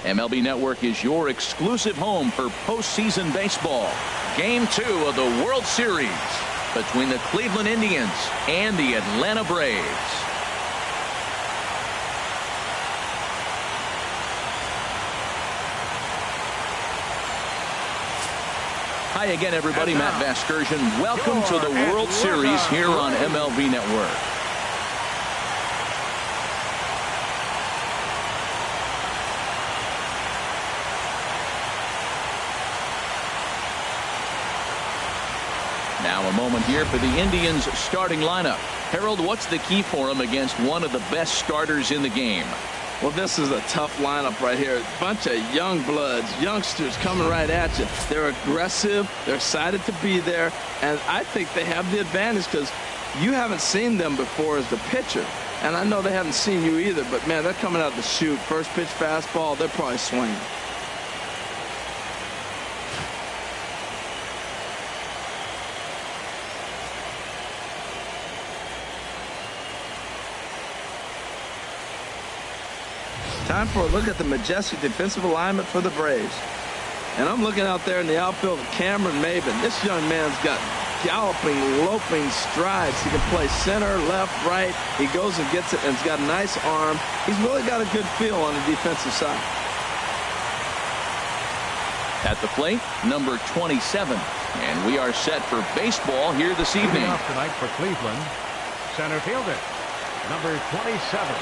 MLB Network is your exclusive home for postseason baseball. Game 2 of the World Series between the Cleveland Indians and the Atlanta Braves. Hi again, everybody. Matt Vasgersian. Welcome to the World Series here on MLB Network. Now a moment here for the Indians starting lineup. Harold, what's the key for them against one of the best starters in the game? Well, this is a tough lineup right here. A bunch of young bloods, youngsters coming right at you. They're aggressive. They're excited to be there. And I think they have the advantage because you haven't seen them before as the pitcher. And I know they haven't seen you either. But, man, they're coming out to shoot. First pitch fastball, they're probably swinging. Time for a look at the majestic defensive alignment for the Braves. And I'm looking out there in the outfield with Cameron Maybin. This young man's got galloping, loping strides. He can play center, left, right. He goes and gets it, and he's got a nice arm. He's really got a good feel on the defensive side. At the plate, number 27. And we are set for baseball here this evening. Off tonight for Cleveland, center fielder, number 27.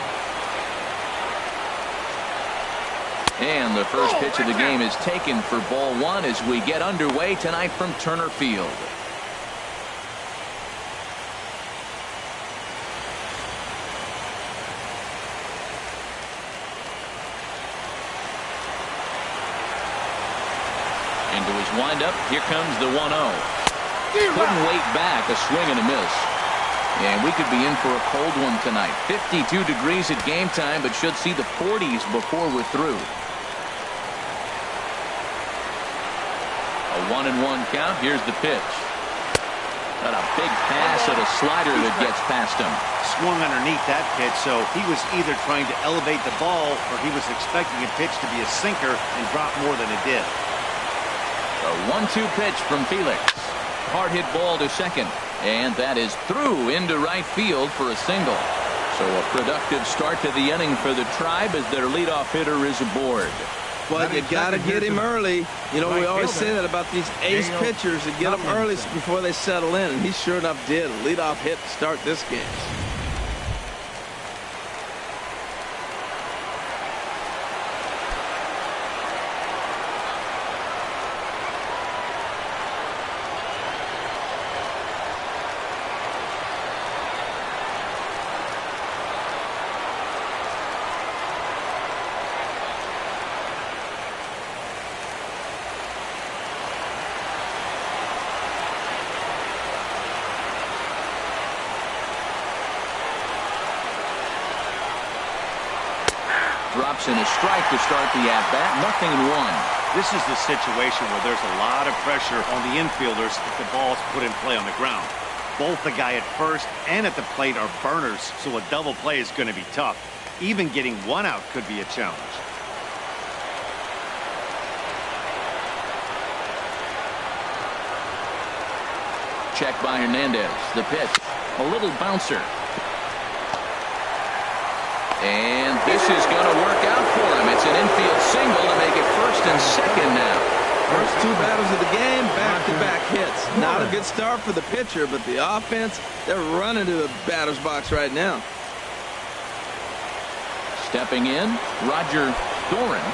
And the first pitch of the game is taken for ball 1 as we get underway tonight from Turner Field. Into his windup, here comes the 1-0. Couldn't wait back, a swing and a miss. And we could be in for a cold one tonight. 52 degrees at game time, but should see the 40s before we're through. A 1-1 count. Here's the pitch. Got a big pass at a slider that gets past him. Swung underneath that pitch, so he was either trying to elevate the ball or he was expecting a pitch to be a sinker and drop more than it did. A 1-2 pitch from Felix. Hard hit ball to second. And that is through into right field for a single. So a productive start to the inning for the Tribe as their leadoff hitter is aboard. Well, you got to get him early. You know, we always say that about these ace pitchers. You get them early before they settle in, and he sure enough did. Leadoff hit to start this game. Drops in a strike to start the at-bat. 0-1. This is the situation where there's a lot of pressure on the infielders if the ball's put in play on the ground. Both the guy at first and at the plate are burners, so a double play is going to be tough. Even getting one out could be a challenge. Check by Hernandez. The pitch. A little bouncer. And this is going to work out for him. It's an infield single to make it first and second now. First 2 batters of the game, back-to-back hits. Not a good start for the pitcher, but the offense, they're running to the batter's box right now. Stepping in, Roger Doran.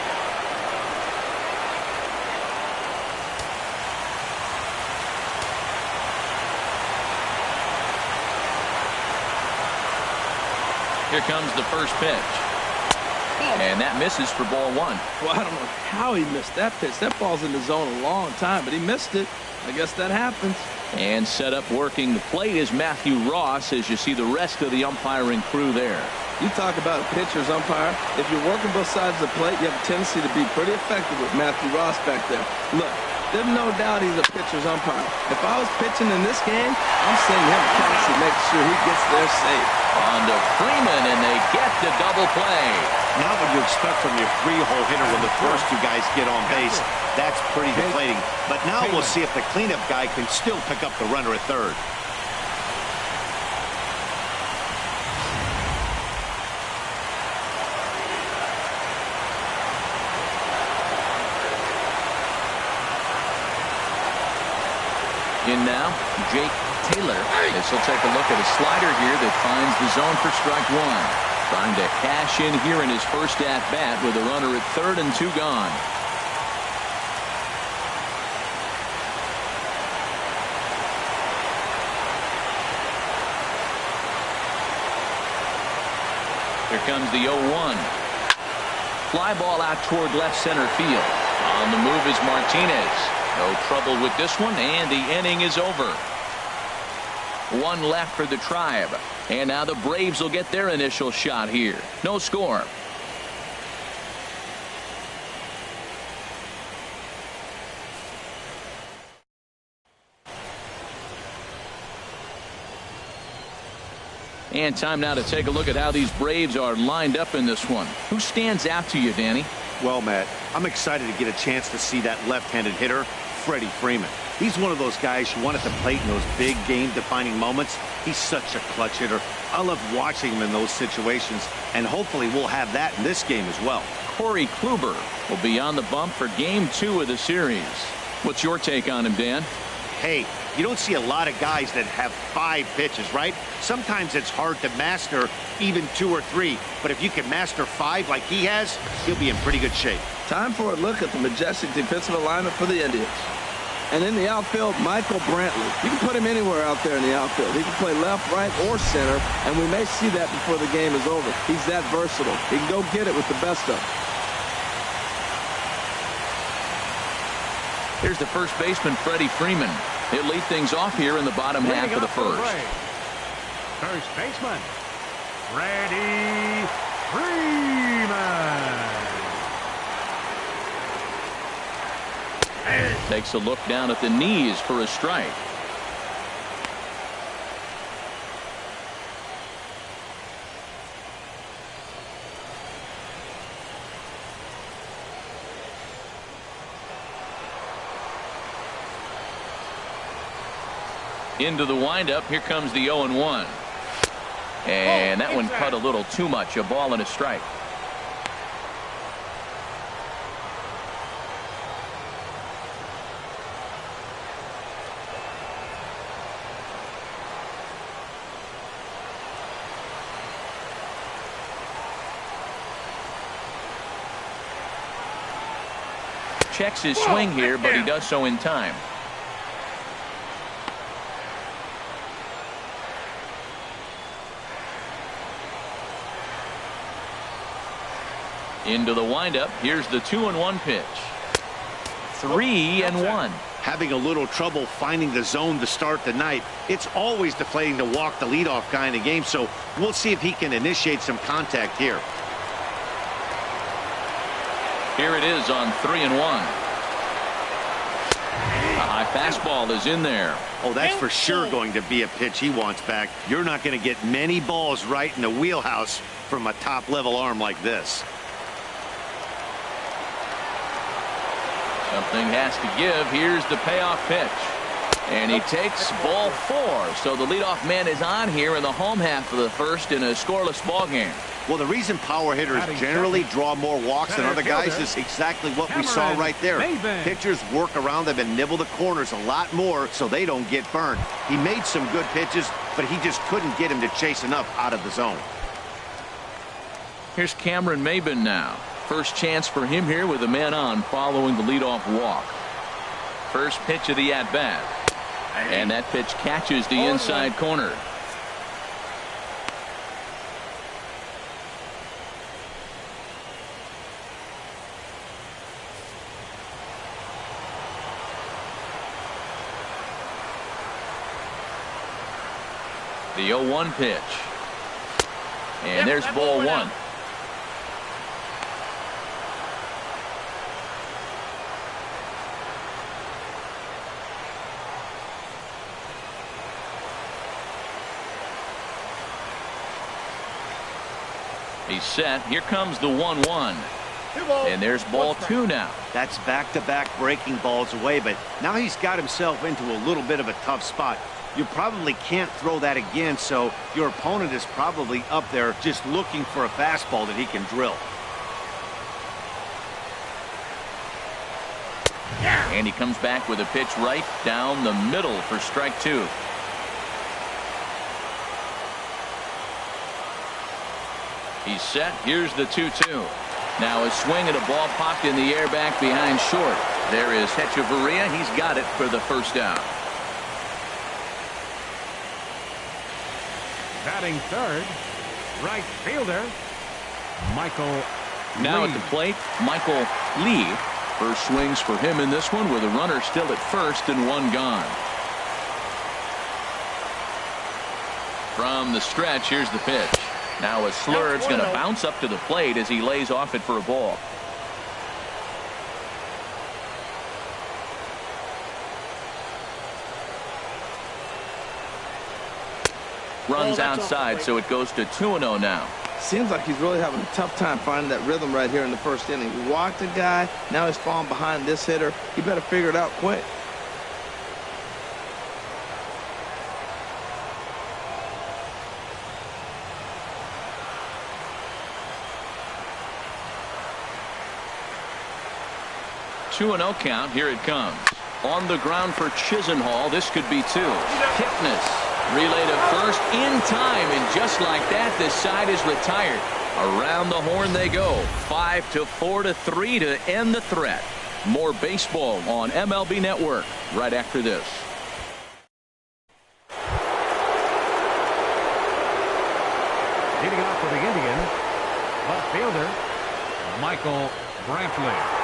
Here comes the first pitch. And that misses for ball 1. Well, I don't know how he missed that pitch. That ball's in the zone a long time, but he missed it. I guess that happens. And set up working the plate is Matthew Ross as you see the rest of the umpiring crew there. You talk about a pitcher's umpire. If you're working both sides of the plate, you have a tendency to be pretty effective with Matthew Ross back there. Look, there's no doubt he's a pitcher's umpire. If I was pitching in this game, I'm sending him a courtesy, making sure he gets there safe. On to Freeman, and they get the double play. Not what you expect from your three-hole hitter when the first two guys get on base. That's pretty deflating. But now we'll see if the cleanup guy can still pick up the runner at third. In now, Jake Taylor, as he'll take a look at a slider here that finds the zone for strike one. Trying to cash in here in his first at-bat with a runner at third and 2 gone. Here comes the 0-1. Fly ball out toward left center field. On the move is Martinez. No trouble with this one, and the inning is over. One left for the Tribe. And now the Braves will get their initial shot here. No score. And time now to take a look at how these Braves are lined up in this one. Who stands out to you, Danny? Well, Matt, I'm excited to get a chance to see that left-handed hitter, Freddie Freeman. He's one of those guys you want at the plate in those big game-defining moments. He's such a clutch hitter. I love watching him in those situations, and hopefully we'll have that in this game as well. Corey Kluber will be on the bump for Game 2 of the series. What's your take on him, Dan? Hey, you don't see a lot of guys that have 5 pitches, right? Sometimes it's hard to master even 2 or 3, but if you can master 5 like he has, he'll be in pretty good shape. Time for a look at the majestic defensive alignment for the Indians. And in the outfield, Michael Brantley. You can put him anywhere out there in the outfield. He can play left, right, or center, and we may see that before the game is over. He's that versatile. He can go get it with the best of them. Here's the first baseman, Freddie Freeman. He'll lead things off here in the bottom half of the first. First baseman, Freddie Freeman. Takes a look down at the knees for a strike. Into the windup. Here comes the 0-1. And that one cut a little too much. A ball and a strike. Checks his swing here, but he does so in time. Into the windup. Here's the 2-1 pitch. 3-1. Having a little trouble finding the zone to start the night. It's always deflating to walk the leadoff guy in the game, so we'll see if he can initiate some contact here. Here it is on 3-1. A high fastball is in there. Oh, that's for sure going to be a pitch he wants back. You're not going to get many balls right in the wheelhouse from a top-level arm like this. Something has to give. Here's the payoff pitch. And he takes ball 4. So the leadoff man is on here in the home half of the first in a scoreless ball game. Well, the reason power hitters generally draw more walks than other guys is exactly what we saw right there. Pitchers work around them and nibble the corners a lot more so they don't get burned. He made some good pitches, but he just couldn't get him to chase enough out of the zone. Here's Cameron Maybin now. First chance for him here with a man on following the leadoff walk. First pitch of the at-bat. And that pitch catches the inside corner. The 0-1 pitch. And there's ball 1. He's set. Here comes the 1-1. And there's ball 2 now. That's back-to-back breaking balls away, but now he's got himself into a little bit of a tough spot. You probably can't throw that again, so your opponent is probably up there just looking for a fastball that he can drill. And he comes back with a pitch right down the middle for strike 2. He's set. Here's the 2-2. Now a swing and a ball popped in the air back behind short. There is Hechavarria. He's got it for the first out. Batting third, right fielder, Michael Now Lee. at the plate, Michael Lee. First swings for him in this one with a runner still at first and 1 gone. From the stretch, here's the pitch. Now a slurve's going to bounce up to the plate as he lays off it for a ball. Runs outside, so it goes to 2-0 now. Seems like he's really having a tough time finding that rhythm right here in the first inning. He walked the guy. Now he's falling behind this hitter. He better figure it out quick. Two 2-0 count. Here it comes. On the ground for Chisenhall. This could be 2. Kipnis relay to first in time, and just like that, this side is retired. Around the horn they go. 5-4-3 to end the threat. More baseball on MLB Network right after this. Leading off for the Indians, left fielder, Michael Brantley.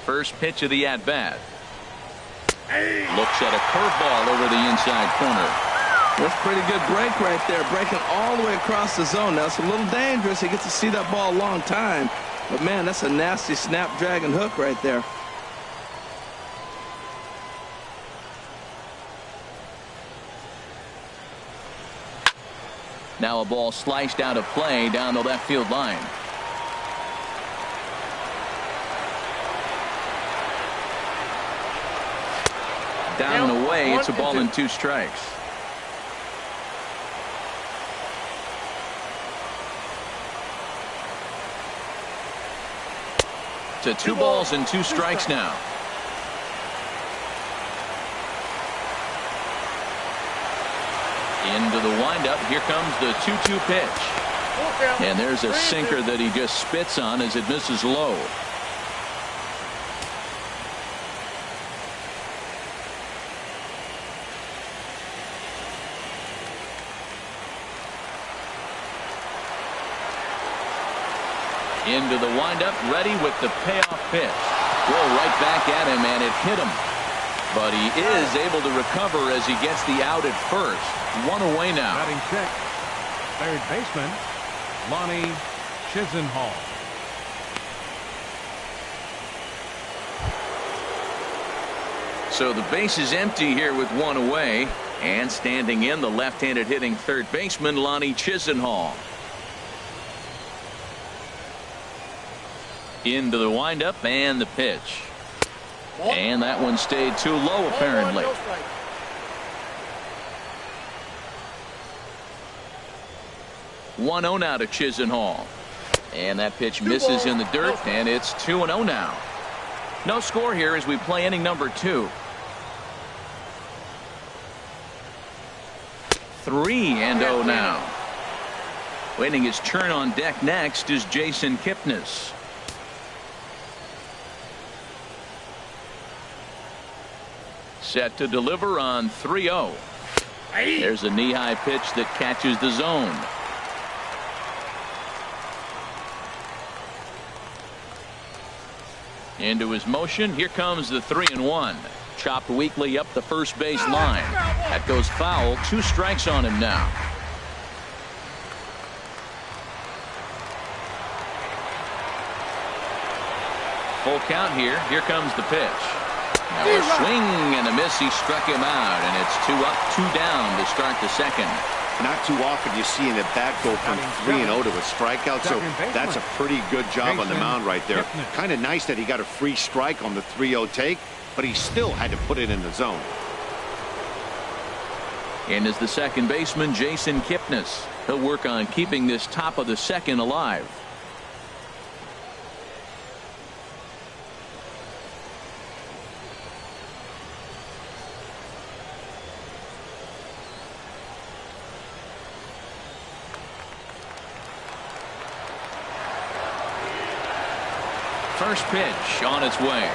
First pitch of the at-bat. Looks at a curveball over the inside corner. That's a pretty good break right there, breaking all the way across the zone. Now it's a little dangerous. He gets to see that ball a long time, but man, that's a nasty snap-dragon hook right there. Now a ball sliced out of play down the left field line. Down and away. It's a ball and 2 strikes. To 2 balls and 2 strikes now. Into the windup. Here comes the 2-2 pitch. And there's a sinker that he just spits on as it misses low. Into the windup, ready with the payoff pitch. Whoa, right back at him, and it hit him. But he is able to recover as he gets the out at first. 1 away now. Batting sixth, third baseman, Lonnie Chisenhall. So the base is empty here with 1 away. And standing in, the left-handed hitting third baseman, Lonnie Chisenhall. Into the windup and the pitch. And that one stayed too low, apparently. One 1-0 now to Chisenhall. And that pitch misses in the dirt, and it's 2-0 now. No score here as we play inning number 2. 3-0 now. Waiting his turn on deck next is Jason Kipnis. Set to deliver on 3-0. There's a knee-high pitch that catches the zone. Into his motion. Here comes the 3-1. Chopped weakly up the first base line. That goes foul. 2 strikes on him now. Full count here. Here comes the pitch. Now a swing and a miss. He struck him out, and it's 2 up, 2 down to start the second. Not too often you see an at-bat go from 3-0 to a strikeout, so that's a pretty good job on the mound right there. Kind of nice that he got a free strike on the 3-0 take, but he still had to put it in the zone. And is the second baseman, Jason Kipnis. He'll work on keeping this top of the second alive. First pitch on its way.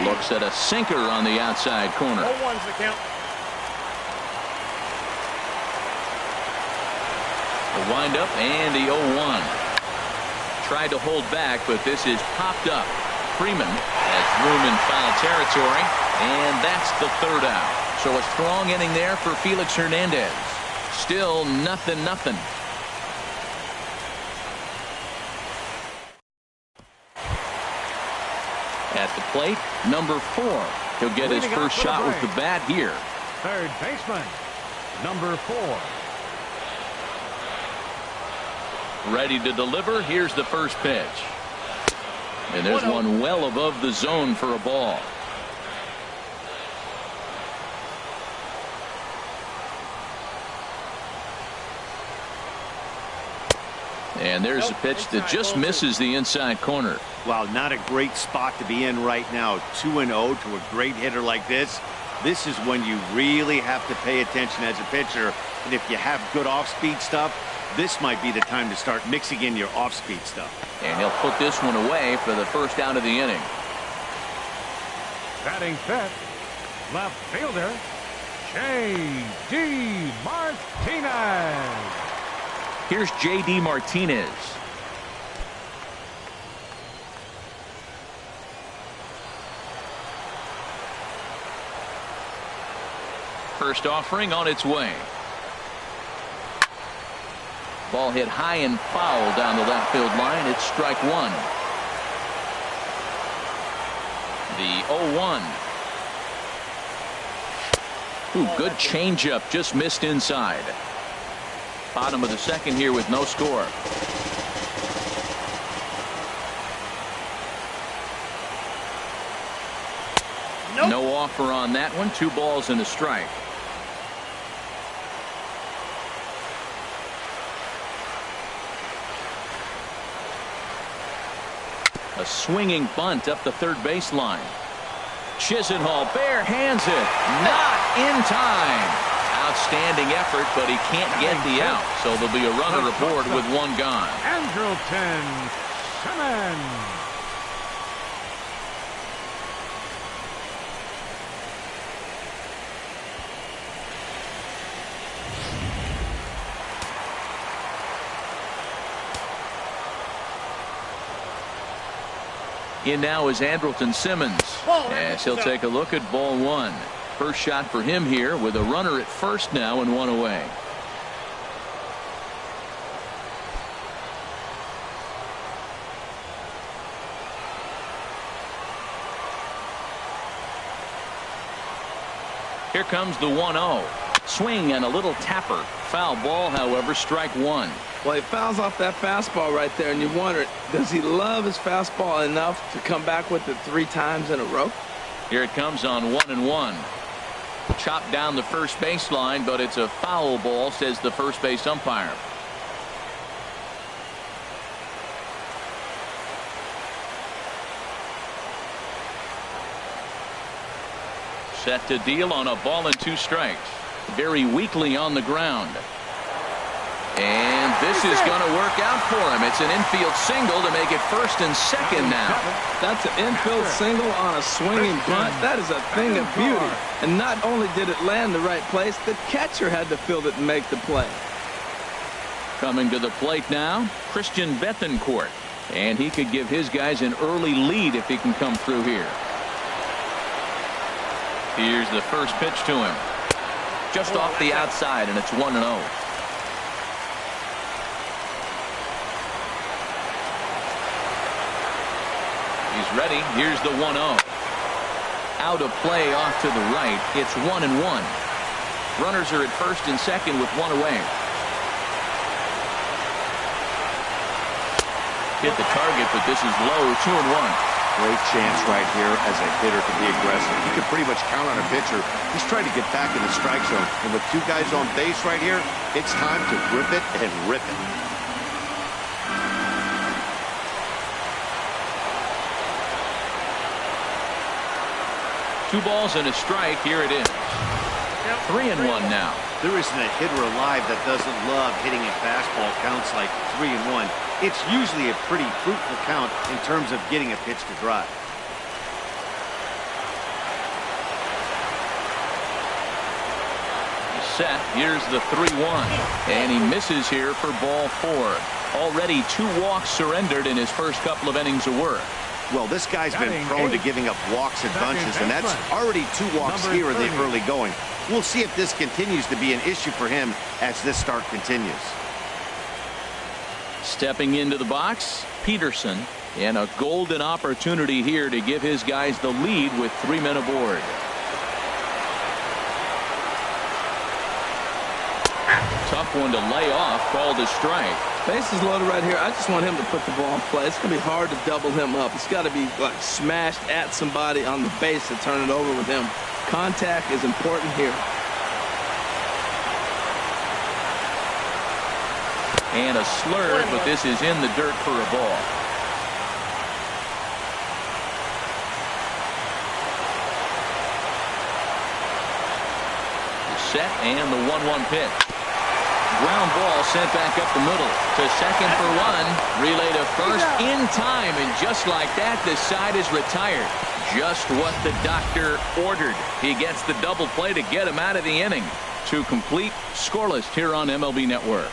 Looks at a sinker on the outside corner. 0-1's the count. The windup and the 0-1. Tried to hold back, but this is popped up. Freeman has room in foul territory, and that's the third out. So a strong inning there for Felix Hernandez. Still 0-0. At the plate, number 4. He'll get his first shot with the bat here. Third baseman, number 4. Ready to deliver. Here's the first pitch. And there's one well above the zone for a ball. And there's a pitch that just misses the inside corner. Wow, not a great spot to be in right now. 2-0 to a great hitter like this. This is when you really have to pay attention as a pitcher. And if you have good off-speed stuff, this might be the time to start mixing in your off-speed stuff. And he'll put this one away for the first out of the inning. Batting fifth, left fielder, J.D. Martinez. Here's J.D. Martinez. First offering on its way. Ball hit high and foul down the left field line. It's strike 1. The 0-1. Ooh, good changeup, just missed inside. Bottom of the second here with no score. Nope. No offer on that one. 2 balls and a strike. A swinging bunt up the third baseline. Chisenhall bare hands it. Not in time. Outstanding effort, but he can't get the out. So there'll be a runner aboard with 1 gone. Andrelton Simmons. In now is Andrelton Simmons, as he'll take a look at ball 1. First shot for him here with a runner at first now and 1 away. Here comes the 1-0. Swing and a little tapper. Foul ball, however, strike 1. Well, he fouls off that fastball right there, and you wonder, does he love his fastball enough to come back with it 3 times in a row? Here it comes on 1-1. Chopped down the first baseline, but it's a foul ball, says the first base umpire. Set to deal on a ball and 2 strikes. Very weakly on the ground. And this is going to work out for him. It's an infield single to make it first and second now. That's an infield single on a swinging bunt. That is a thing of beauty. And not only did it land the right place, the catcher had to field it and make the play. Coming to the plate now, Christian Bethancourt. And he could give his guys an early lead if he can come through here. Here's the first pitch to him. Just off the outside, and it's 1-0. He's ready. Here's the 1-0. Out of play off to the right. It's 1-1. Runners are at first and second with one away. Hit the target, but this is low. 2-1. Great chance right here as a hitter to be aggressive. You can pretty much count on a pitcher. He's trying to get back in the strike zone. And with two guys on base right here, it's time to grip it and rip it. Two balls and a strike. Here it is. 3-1 now. There isn't a hitter alive that doesn't love hitting a fastball counts like 3-1. It's usually a pretty fruitful count in terms of getting a pitch to drive. Set. Here's the 3-1. And he misses here for ball 4. Already 2 walks surrendered in his first couple of innings of work. Well, this guy's been prone to giving up walks in bunches, and that's already 2 walks here in the early going. We'll see if this continues to be an issue for him as this start continues. Stepping into the box, Peterson, and a golden opportunity here to give his guys the lead with 3 men aboard. Tough one to lay off, called a strike. Bases loaded right here. I just want him to put the ball in play. It's going to be hard to double him up. It's got to be like smashed at somebody on the base to turn it over with him. Contact is important here. And a slurve, but this is in the dirt for a ball. Set and the 1-1 pitch. Ground ball sent back up the middle to second for 1. Relay to first in time, and just like that, the side is retired. Just what the doctor ordered. He gets the double play to get him out of the inning. To complete, scoreless here on MLB Network.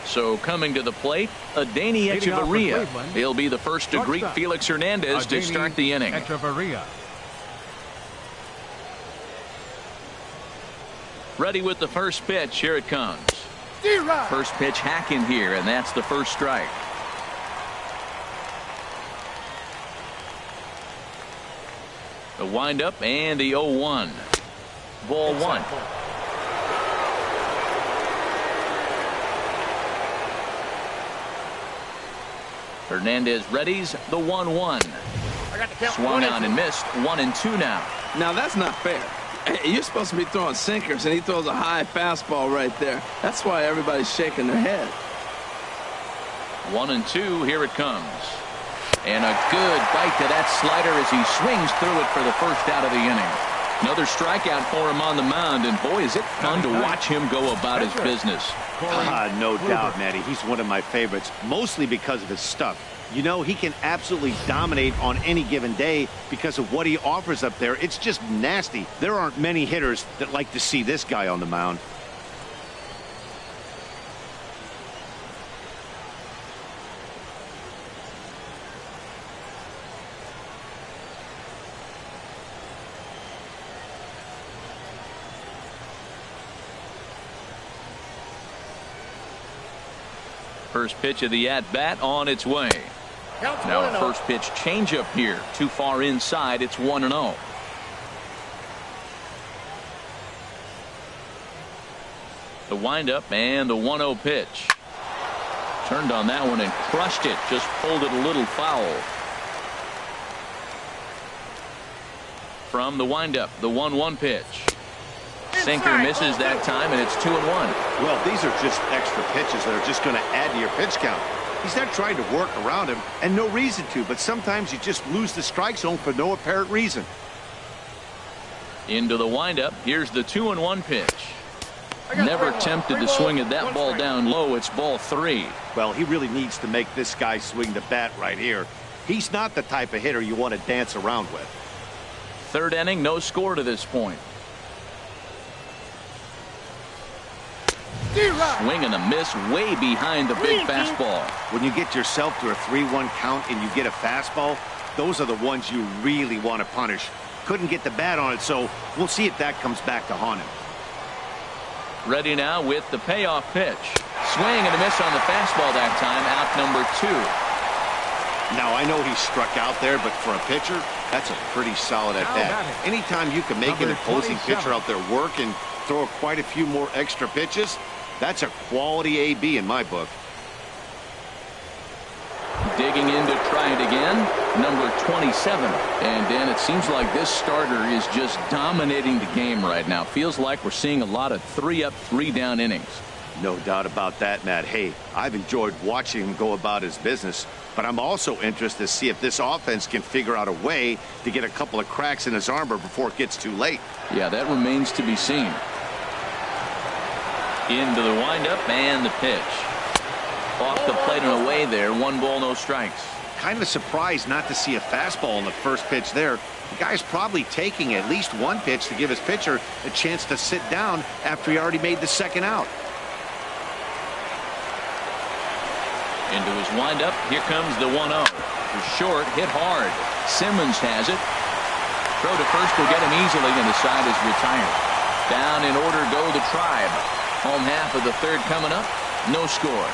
So coming to the plate, Adeiny Echeverria. He'll be the first to greet Felix Hernandez to start the inning. Echeverria. Ready with the first pitch. Here it comes. First pitch hacking here, and that's the first strike. The windup and the 0-1. Ball 1. Hernandez readies the 1-1. Swung on and missed. 1-2 now. Now that's not fair. You're supposed to be throwing sinkers, and he throws a high fastball right there. That's why everybody's shaking their head. 1-2. Here it comes. And a good bite to that slider as he swings through it for the first out of the inning. Another strikeout for him on the mound, and boy, is it fun to watch him go about his business. No doubt, Matty. He's one of my favorites, mostly because of his stuff. You know, he can absolutely dominate on any given day because of what he offers up there. It's just nasty. There aren't many hitters that like to see this guy on the mound. First pitch of the at-bat on its way. Now a first pitch changeup here. Too far inside. It's 1-0. The windup and the 1-0 pitch. Turned on that one and crushed it. Just pulled it a little foul. From the windup, the 1-1 pitch. Sinker misses that time, and it's 2-1. Well, these are just extra pitches that are just going to add to your pitch count. He's not trying to work around him, and no reason to, but sometimes you just lose the strike zone for no apparent reason. Into the windup. Here's the 2-1 pitch. Never tempted to swing at that ball down low. It's ball 3. Well, he really needs to make this guy swing the bat right here. He's not the type of hitter you want to dance around with. Third inning, no score to this point. Swing and a miss way behind the big fastball. When you get yourself to a 3-1 count and you get a fastball, those are the ones you really want to punish. Couldn't get the bat on it, so we'll see if that comes back to haunt him. Ready now with the payoff pitch. Swing and a miss on the fastball that time. Out number 2. Now, I know he struck out there, but for a pitcher, that's a pretty solid at bat. Anytime you can make an opposing pitcher out there work and throw quite a few more extra pitches, that's a quality AB in my book. Digging in to try it again, number 27. And Dan, it seems like this starter is just dominating the game right now. Feels like we're seeing a lot of 3-up, 3-down innings. No doubt about that, Matt. Hey, I've enjoyed watching him go about his business, but I'm also interested to see if this offense can figure out a way to get a couple of cracks in his armor before it gets too late. Yeah, that remains to be seen. Into the windup and the pitch. Off the plate and away there. 1 ball, no strikes. Kind of surprised not to see a fastball in the first pitch there. The guy's probably taking at least one pitch to give his pitcher a chance to sit down after he already made the second out. Into his windup. Here comes the 1-0. Short, hit hard. Simmons has it. Throw to first will get him easily, and the side is retired. Down in order go the Tribe. Home half of the third coming up. No score.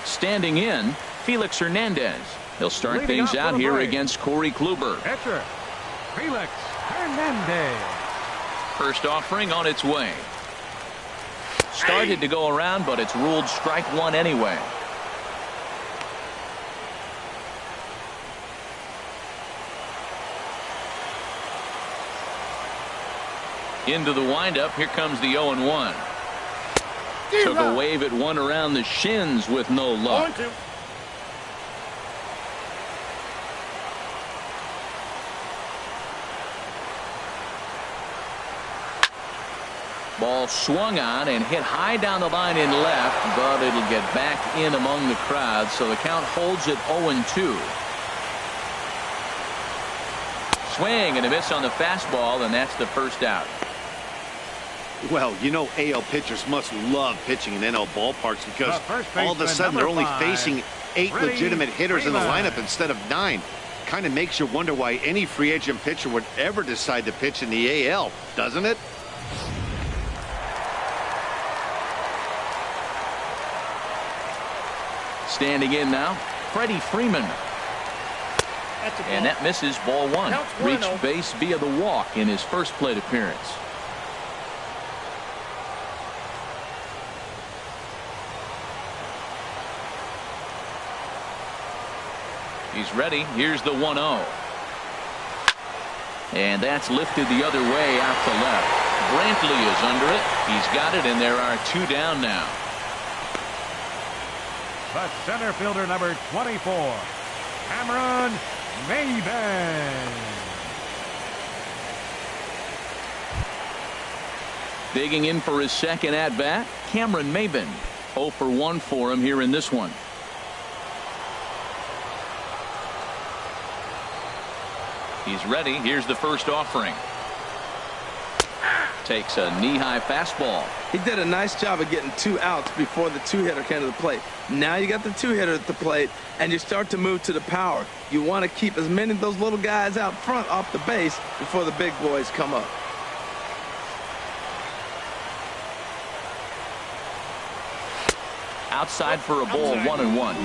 Standing in, Felix Hernandez. He'll start Leading things out here break against Corey Kluber. Pitcher, Felix Hernandez. First offering on its way. Started to go around, but it's ruled strike 1 anyway. Into the windup. Here comes the 0-1. Took a wave at one around the shins with no luck. Ball swung on and hit high down the line in left, but it'll get back in among the crowd, so the count holds at 0-2. Swing and a miss on the fastball, and that's the first out. Well, you know, AL pitchers must love pitching in NL ballparks because all of a sudden they're only facing 8 legitimate hitters in the lineup instead of 9. Kind of makes you wonder why any free agent pitcher would ever decide to pitch in the AL, doesn't it? Standing in now, Freddie Freeman. And that misses, ball 1. Reached base via the walk in his first plate appearance. He's ready. Here's the 1-0. And that's lifted the other way out to left. Brantley is under it. He's got it, and there are 2 down now. The center fielder, number 24, Cameron Maybin. Digging in for his second at-bat, Cameron Maybin. 0 for 1 for him here in this one. He's ready. Here's the first offering. Takes a knee-high fastball. He did a nice job of getting 2 outs before the 2-hitter came to the plate. Now you got the 2-hitter at the plate, and you start to move to the power. You want to keep as many of those little guys out front off the base before the big boys come up. Outside for a ball, 1-1.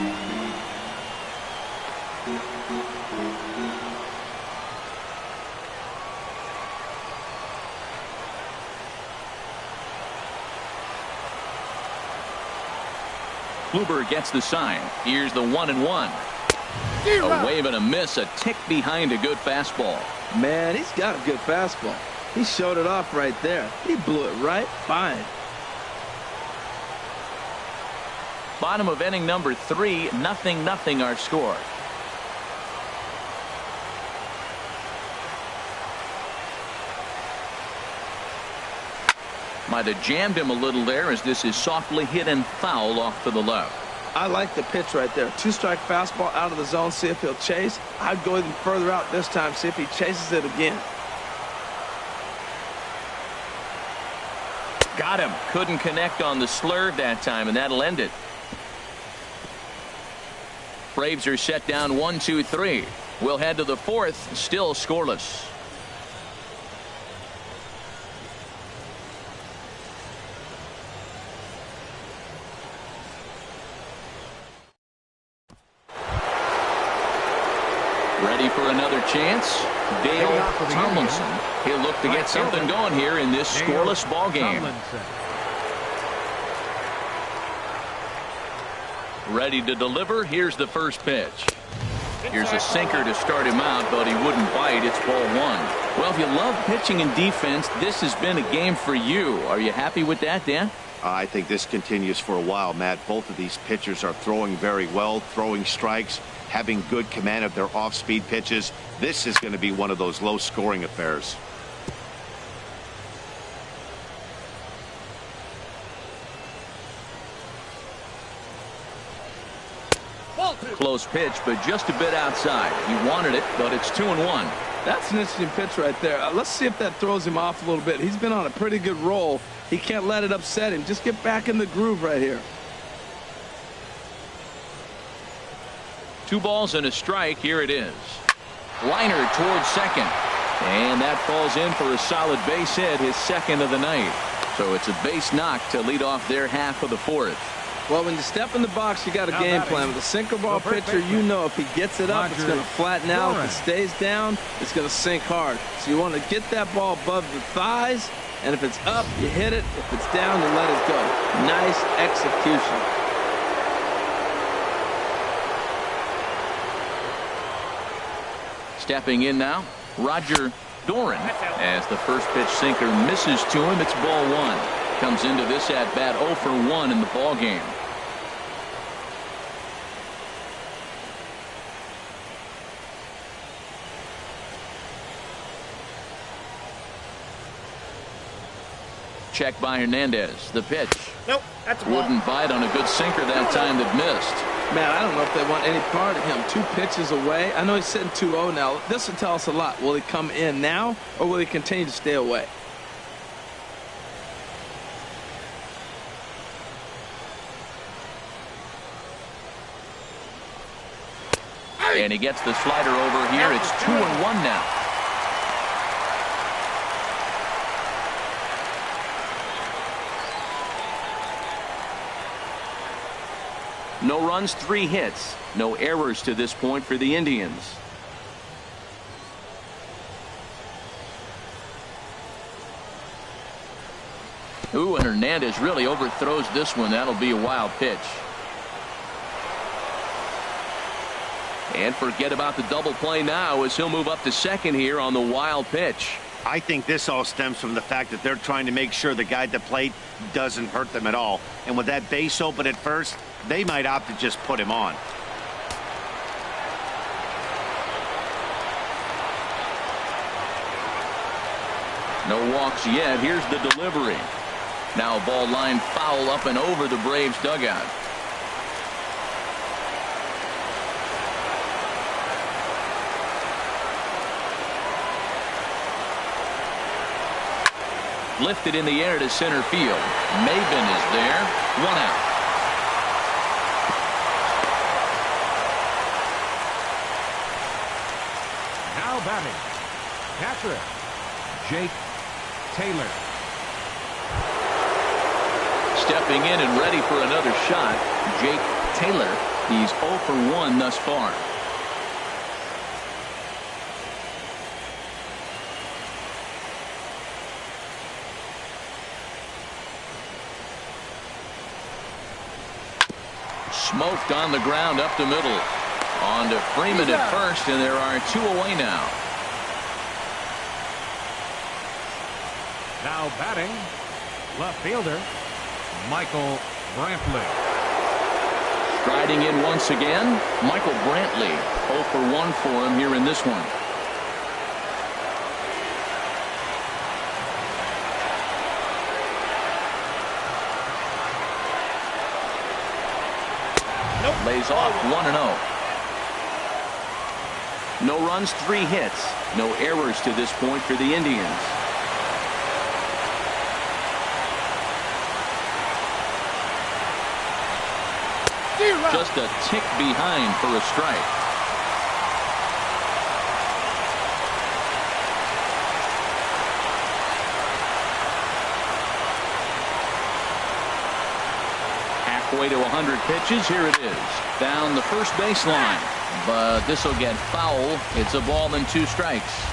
Kluber gets the sign. Here's the 1-1. A wave and a miss, a tick behind a good fastball. Man, he's got a good fastball. He showed it off right there. He blew it right fine. Bottom of inning number 3, 0-0 our score. Might have jammed him a little there as this is softly hit and foul off to the left. I like the pitch right there. 2-strike fastball out of the zone. See if he'll chase. I'd go even further out this time. See if he chases it again. Got him. Couldn't connect on the slurve that time, and that'll end it. Braves are set down 1-2-3. We'll head to the fourth, still scoreless. Ready for another chance? Dale Tomlinson. He'll look to get something going here in this scoreless ball game. Ready to deliver. Here's the first pitch. Here's a sinker to start him out, but he wouldn't bite. It's ball one. Well, if you love pitching and defense, this has been a game for you. Are you happy with that, Dan? I think this continues for a while, Matt. Both of these pitchers are throwing very well, throwing strikes, having good command of their off-speed pitches. This is going to be one of those low-scoring affairs. Close pitch, but just a bit outside. He wanted it, but it's 2-1. That's an interesting pitch right there. Let's see if that throws him off a little bit. He's been on a pretty good roll. He can't let it upset him. Just get back in the groove right here. 2 balls and a strike. Here it is. Liner towards second. And that falls in for a solid base hit, his second of the night. So it's a base knock to lead off their half of the fourth. Well, when you step in the box, you got a game plan. With a sinker ball pitcher, you know if he gets it up, it's going to flatten out. If it stays down, it's going to sink hard. So you want to get that ball above the thighs, and if it's up, you hit it. If it's down, you let it go. Nice execution. Stepping in now, Roger Doran. As the first pitch sinker misses to him, it's ball one. Comes into this at bat 0 for 1 in the ball game. Check by Hernandez. The pitch. Nope, that's a ball. Wouldn't bite on a good sinker that time that missed. Man, I don't know if they want any part of him. 2 pitches away. I know he's sitting 2-0 now. This will tell us a lot. Will he come in now, or will he continue to stay away? And he gets the slider over here. It's 2-1 now. No runs, 3 hits. No errors to this point for the Indians. Ooh, and Hernandez really overthrows this one. That'll be a wild pitch. And forget about the double play now as he'll move up to second here on the wild pitch. I think this all stems from the fact that they're trying to make sure the guy at the plate doesn't hurt them at all. And with that base open at first, they might opt to just put him on. No walks yet. Here's the delivery. Now a ball line foul up and over the Braves dugout. Lifted in the air to center field. Maben is there. 1 out. Now batting, catcher, Jake Taylor. Stepping in and ready for another shot, Jake Taylor. He's 0 for 1 thus far. Smoked on the ground up the middle. On to Freeman at first, and there are 2 away now. Now batting, left fielder, Michael Brantley. Striding in once again, Michael Brantley. 0 for 1 for him here in this one. Lays off 1-0. No runs, 3 hits. No errors to this point for the Indians. Just a tick behind for a strike. Halfway to 100 pitches. Here it is. Down the first baseline. But this will get foul. It's a ball and 2 strikes.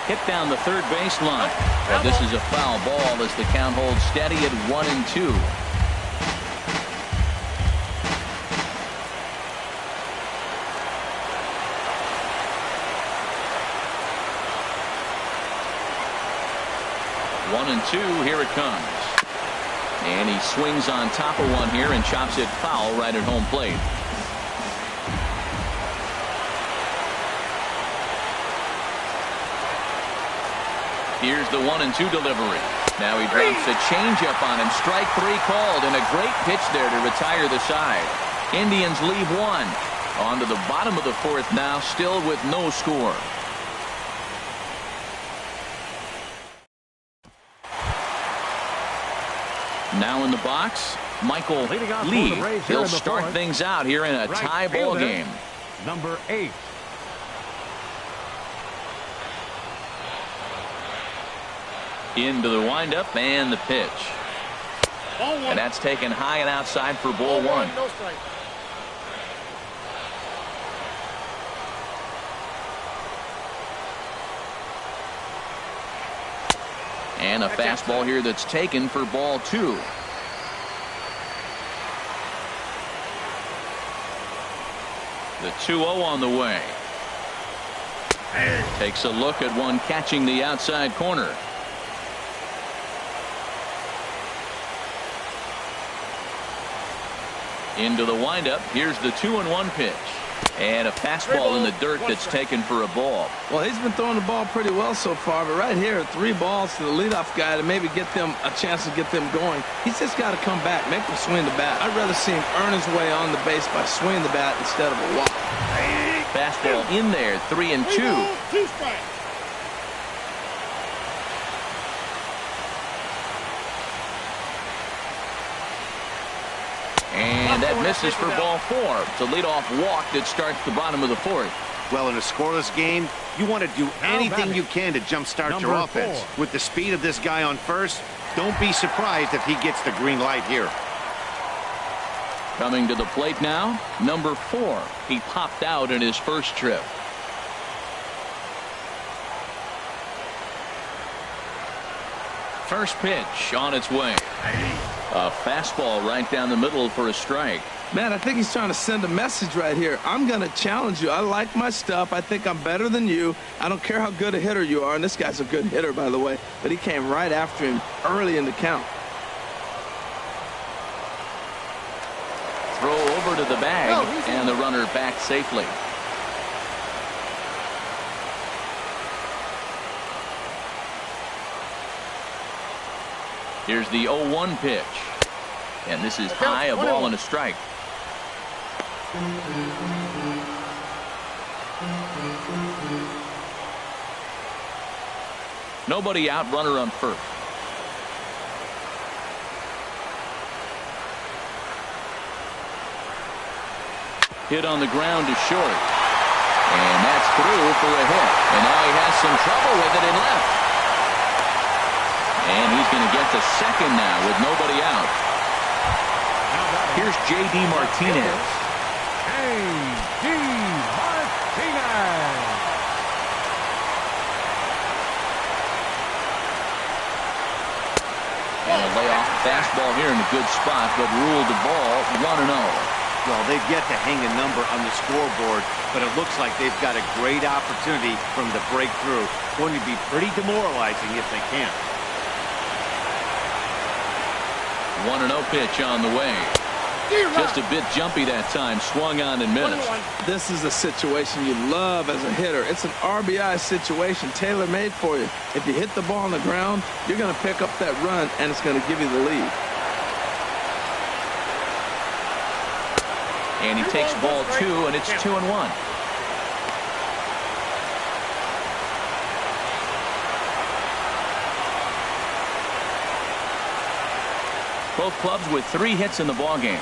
Hit down the third baseline. Well, this is a foul ball as the count holds steady at 1-2. One and two, here it comes. And he swings on top of one here and chops it foul right at home plate. Here's the 1-2 delivery. Now he drops a changeup on him. Strike 3 called, and a great pitch there to retire the side. Indians leave one. On to the bottom of the 4th now, still with no score. Now in the box, Michael Lee. He'll start things out here in a tie ball game. Number 8. Into the windup and the pitch. And that's taken high and outside for ball 1. And a fastball here that's taken for ball 2. The 2-0 on the way. Takes a look at one catching the outside corner. Into the windup. Here's the 2-1 pitch. And a fastball in the dirt that's taken for a ball. Well, he's been throwing the ball pretty well so far, but right here, 3 balls to the leadoff guy to maybe get them a chance to get them going. He's just got to come back, make them swing the bat. I'd rather see him earn his way on the base by swinging the bat instead of a walk. Fastball in there, 3-2. 2 strikes. And that misses for ball 4. It's a leadoff walk that starts the bottom of the 4th. Well, in a scoreless game, you want to do anything you can to jumpstart your offense. With the speed of this guy on first, don't be surprised if he gets the green light here. Coming to the plate now, number 4. He popped out in his first trip. First pitch on its way. A fastball right down the middle for a strike. Man, I think he's trying to send a message right here. I'm going to challenge you. I like my stuff. I think I'm better than you. I don't care how good a hitter you are. And this guy's a good hitter, by the way. But he came right after him early in the count. Throw over to the bag, and the runner back safely. Here's the 0-1 pitch. And this is high, a ball and a strike. Nobody out, runner on first. Hit on the ground to short. And that's through for a hit. And now he has some trouble with it in left. And he's going to get to second now with nobody out. Here's J.D. Martinez. J.D. Martinez. And a layoff fastball here in a good spot, but ruled the ball 1-0. Well, they've yet to hang a number on the scoreboard, but it looks like they've got a great opportunity from the breakthrough. Going to be pretty demoralizing if they can't. 1-0 pitch on the way. Just a bit jumpy that time. Swung on and missed. This is a situation you love as a hitter. It's an RBI situation tailor-made for you. If you hit the ball on the ground, you're going to pick up that run, and it's going to give you the lead. And he takes ball 2, and it's 2-1. Both clubs with 3 hits in the ballgame.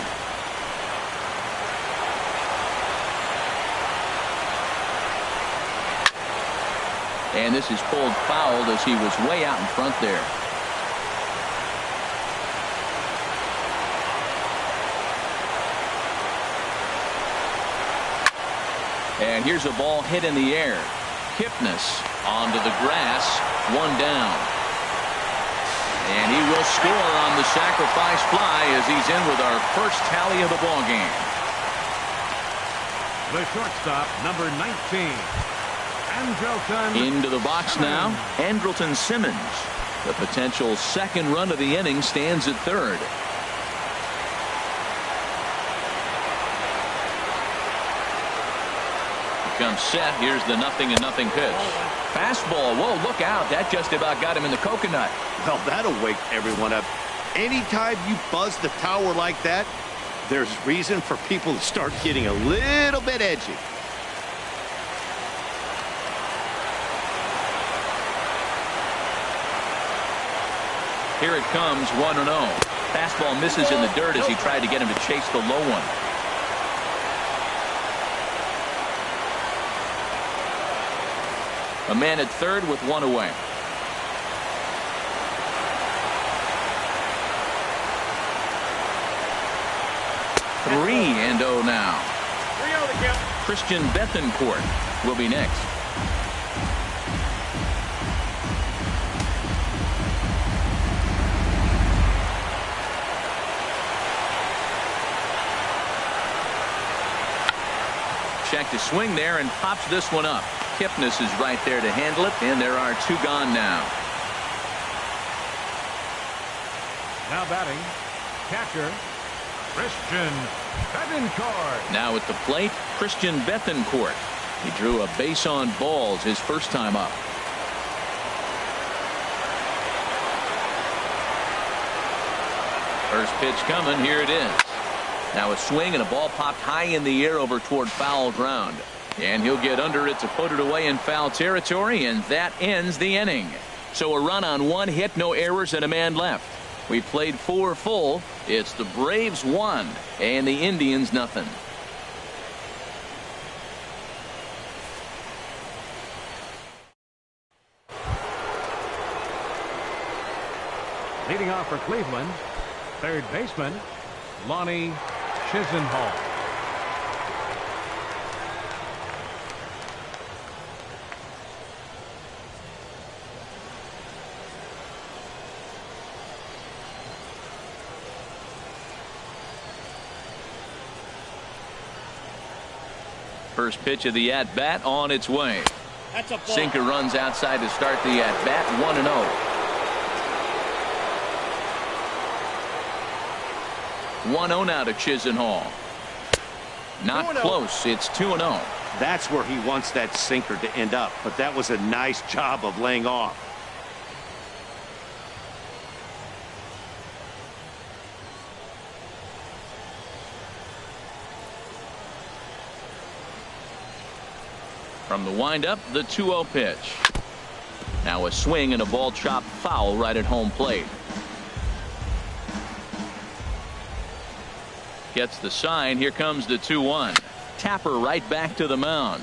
And this is pulled fouled as he was way out in front there. And here's a ball hit in the air. Kipnis onto the grass, 1 down. And he will score on the sacrifice fly as he's in with our first tally of the ball game. The shortstop, number 19, Andrelton. Into the box Simmons. now, Andrelton Simmons. The potential second run of the inning stands at third. Comes set. Here's the 0-0 pitch. Fastball. Whoa, look out. That just about got him in the coconut. Well, that'll wake everyone up. Anytime you buzz the tower like that, there's reason for people to start getting a little bit edgy. Here it comes, 1-0. Fastball misses in the dirt as he tried to get him to chase the low one. A man at third with 1 away. Three and 0 now. Christian Bethancourt will be next. Check to swing there and pops this one up. Kipnis is right there to handle it, and there are 2 gone now. Now batting, catcher, Christian Bethancourt. Now at the plate, Christian Bethancourt. He drew a base on balls his first time up. First pitch coming. Here it is. Now a swing and a ball popped high in the air over toward foul ground. And he'll get under it to put it away in foul territory, and that ends the inning. So a run on 1 hit, no errors, and a man left. We played 4 full. It's the Braves 1 and the Indians nothing. Leading off for Cleveland, third baseman, Lonnie Chisenhall. First pitch of the at-bat on its way. That's a ball. Sinker runs outside to start the at-bat, 1-0. 1-0 now to Chisenhall. Not 2-0. close. It's 2-0. That's where he wants that sinker to end up, but that was a nice job of laying off. From the windup, the 2-0 pitch. Now a swing and a ball chopped foul right at home plate. Gets the sign. Here comes the 2-1. Tapper right back to the mound.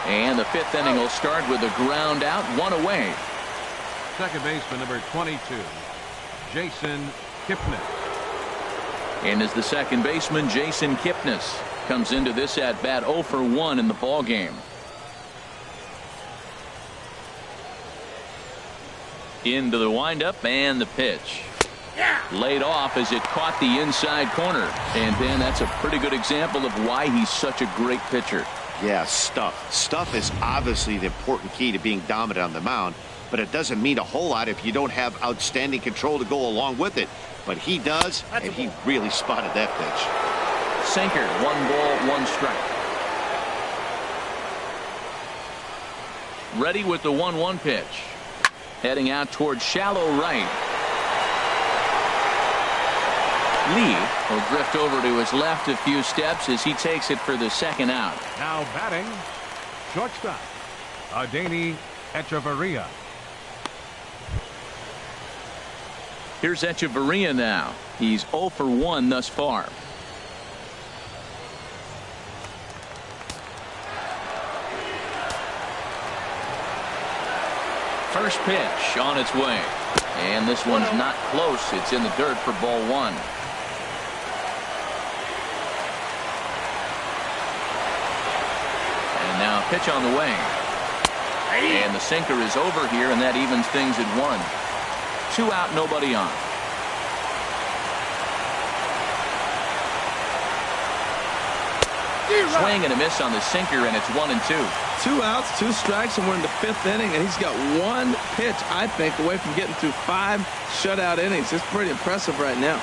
And the 5th inning will start with a ground out, 1 away. Second baseman, number 22, Jason Kipnis. And as the second baseman, Jason Kipnis comes into this at bat 0 for 1 in the ball game. Into the windup and the pitch. Laid off as it caught the inside corner. And then that's a pretty good example of why he's such a great pitcher. Yeah, stuff. Stuff is obviously the important key to being dominant on the mound, but it doesn't mean a whole lot if you don't have outstanding control to go along with it. But he does, and he really spotted that pitch. Sinker, 1 ball, 1 strike. Ready with the 1-1 pitch. Heading out towards shallow right. Lee will drift over to his left a few steps as he takes it for the second out. Now batting, shortstop, Adeiny Echeverria. Here's Echeverria now. He's 0 for 1 thus far. First pitch on its way. And this one's not close. It's in the dirt for ball 1. And now pitch on the way. And the sinker is over here, and that evens things at 1. 2 out, nobody on. Swing and a miss on the sinker, and it's 1 and 2. 2 outs, 2 strikes, and we're in the 5th inning, and he's got 1 pitch, I think, away from getting through 5 shutout innings. It's pretty impressive right now.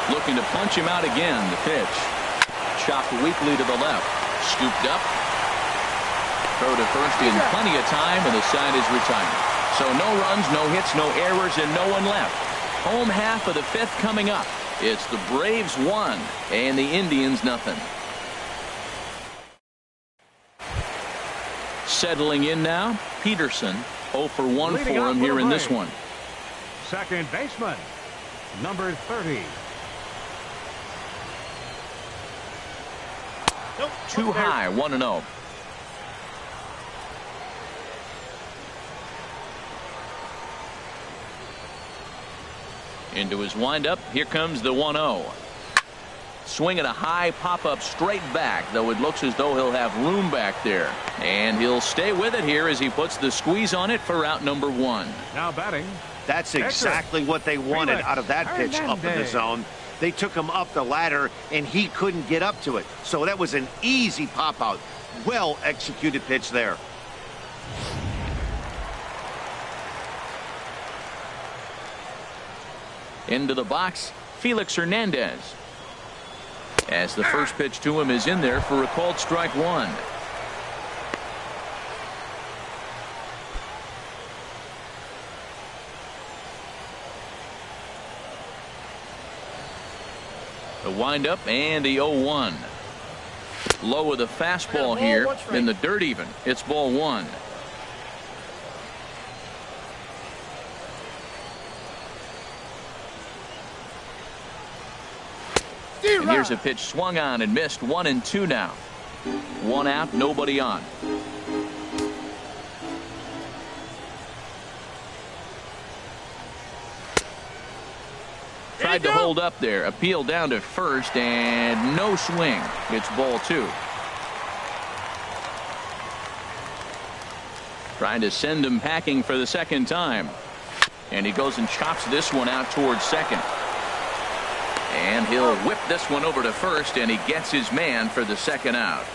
Looking to punch him out again. The pitch. Chopped weakly to the left. Scooped up. Throw to first in plenty of time, and the side is retired. So no runs, no hits, no errors, and no one left. Home half of the 5th coming up. It's the Braves 1 and the Indians nothing. Settling in now, Peterson. 0 for 1 Leading for off him for here the in this Braves. one. Second baseman, number 30. Too high, 1-0. Into his windup. Here comes the 1-0. Swinging a high pop-up straight back, though it looks as though he'll have room back there. And he'll stay with it here as he puts the squeeze on it for out number 1. Now batting. That's exactly what they wanted Felix out of that pitch up in the Hernandez. zone. They took him up the ladder, and he couldn't get up to it. So that was an easy pop-out. Well-executed pitch there. Into the box, Felix Hernandez. As the first pitch to him is in there for a called strike 1. The windup and the 0-1. Low with a fastball here in the dirt even. It's ball 1. And here's a pitch swung on and missed. 1 and 2 now. 1 out, nobody on. Tried to hold up there. Appeal down to first and no swing. It's ball 2. Trying to send him packing for the second time. And he goes and chops this one out towards second. And he'll whip this one over to first, and he gets his man for the second out.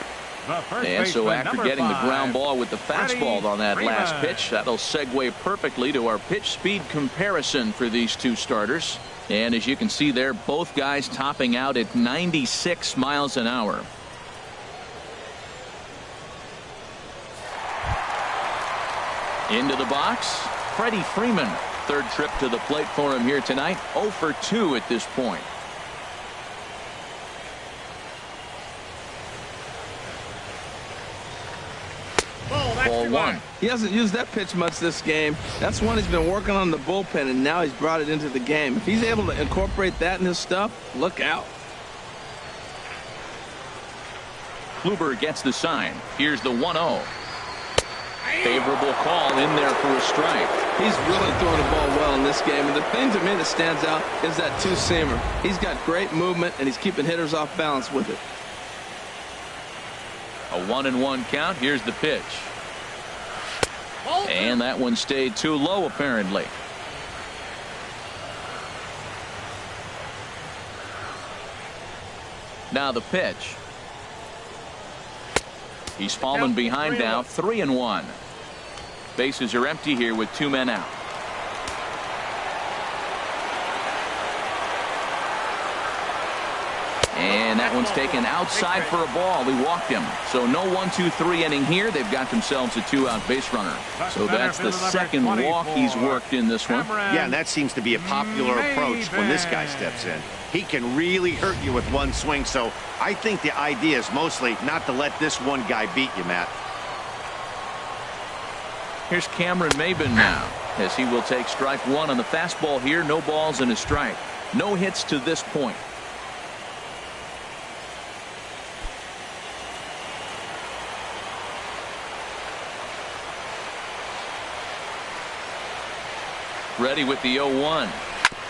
And so after getting the ground ball with the fastball on that last pitch, that'll segue perfectly to our pitch speed comparison for these two starters. And as you can see there, both guys topping out at 96 miles an hour. Into the box, Freddie Freeman. Third trip to the plate for him here tonight. 0 for 2 at this point. Ball 1. He hasn't used that pitch much this game. That's one he's been working on in the bullpen, and now he's brought it into the game. If he's able to incorporate that in his stuff, look out. Kluber gets the sign. Here's the 1-0. Favorable call in there for a strike. He's really throwing the ball well in this game, and the thing to me that stands out is that two-seamer. He's got great movement, and he's keeping hitters off balance with it. A 1-1 count. Here's the pitch. And that one stayed too low, apparently. Now the pitch. He's fallen behind now. 3-1. Bases are empty here with 2 men out. And that one's taken outside for a ball. He walked him. So no 1-2-3 inning here. They've got themselves a 2-out base runner. So that's the second walk he's worked in this one. Yeah, and that seems to be a popular approach when this guy steps in. He can really hurt you with one swing, so I think the idea is mostly not to let this one guy beat you, Matt. Here's Cameron Maybin now, as he will take strike one on the fastball here. No balls and a strike. No hits to this point. Ready with the 0-1.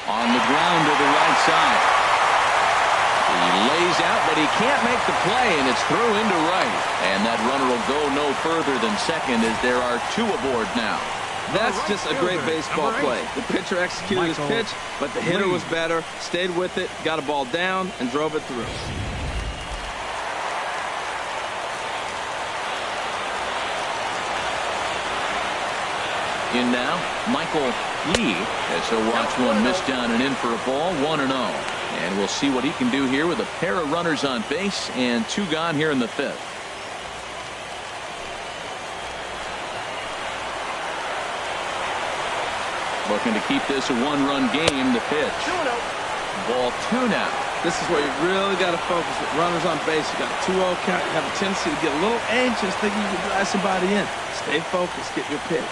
On the ground to the right side. He lays out, but he can't make the play, and it's through into right. And that runner will go no further than second, as there are two aboard now. That's just a great baseball play. The pitcher executed his pitch, but the hitter was better, stayed with it, got a ball down, and drove it through. In now, Michael Lee, as he'll watch one miss down and in for a ball, 1-0. And we'll see what he can do here with a pair of runners on base and two gone here in the fifth. Looking to keep this a one-run game. The pitch. Ball 2 now. This is where you really got to focus with runners on base. You got a 2-0 count. You have a tendency to get a little anxious thinking you can drive somebody in. Stay focused. Get your pitch.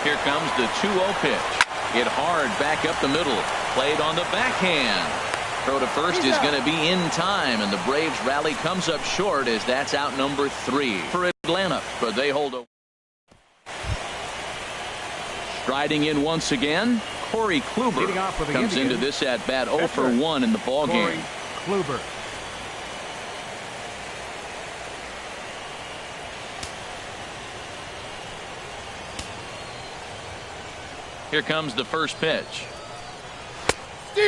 Here comes the 2-0 pitch. Hit hard back up the middle. Played on the backhand. Throw to first is going to be in time, and the Braves rally comes up short as that's out number 3 for Atlanta, but they hold a. Striding in once again, Corey Kluber comes into this at bat 0 for 1 in the ball game. Kluber. Here comes the first pitch.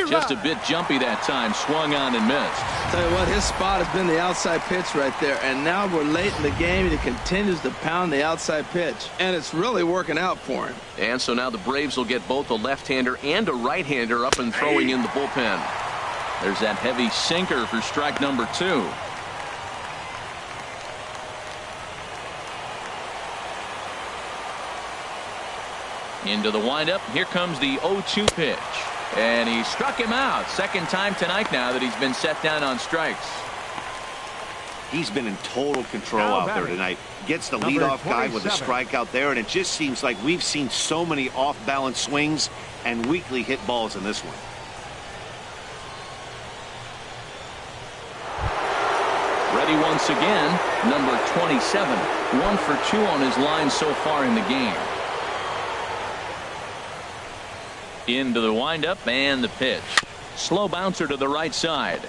Just a bit jumpy that time. Swung on and missed. Tell you what, his spot has been the outside pitch right there. And now we're late in the game, and he continues to pound the outside pitch. And it's really working out for him. And so now the Braves will get both a left-hander and a right-hander up and throwing in the bullpen. There's that heavy sinker for strike number 2. Into the windup. Here comes the 0-2 pitch. And he struck him out. Second time tonight now that he's been set down on strikes. He's been in total control out there tonight. Gets the leadoff guy with a strikeout there, and it just seems like we've seen so many off-balance swings and weakly hit balls in this one. Ready once again, number 27. 1 for 2 on his line so far in the game. Into the windup and the pitch. Slow bouncer to the right side.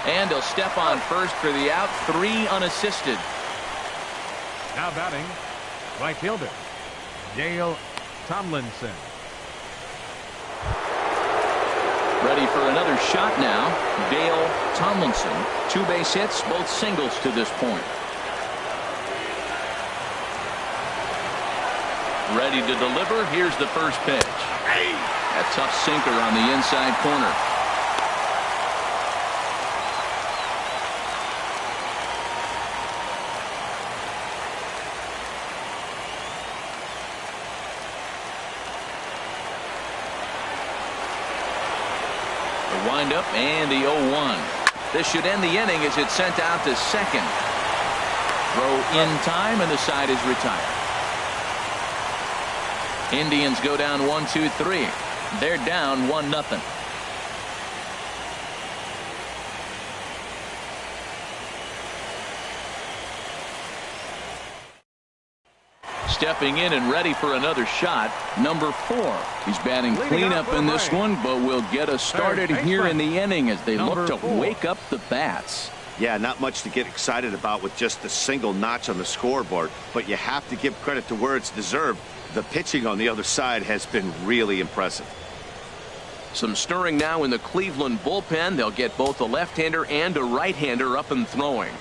And he'll step on first for the out. 3 unassisted. Now batting, right fielder, Dale Tomlinson. Ready for another shot now. Dale Tomlinson. 2 base hits, both singles to this point. Ready to deliver. Here's the first pitch. A tough sinker on the inside corner. The windup and the 0-1. This should end the inning as it's sent out to second. Throw in time, and the side is retired. Indians go down 1-2-3. They're down 1-0. Stepping in and ready for another shot, number 4. He's batting cleanup in this one, but will get us started here in the inning as they look to wake up the bats. Yeah, not much to get excited about with just a single notch on the scoreboard, but you have to give credit to where it's deserved. The pitching on the other side has been really impressive. Some stirring now in the Cleveland bullpen. They'll get both a left-hander and a right-hander up and throwing.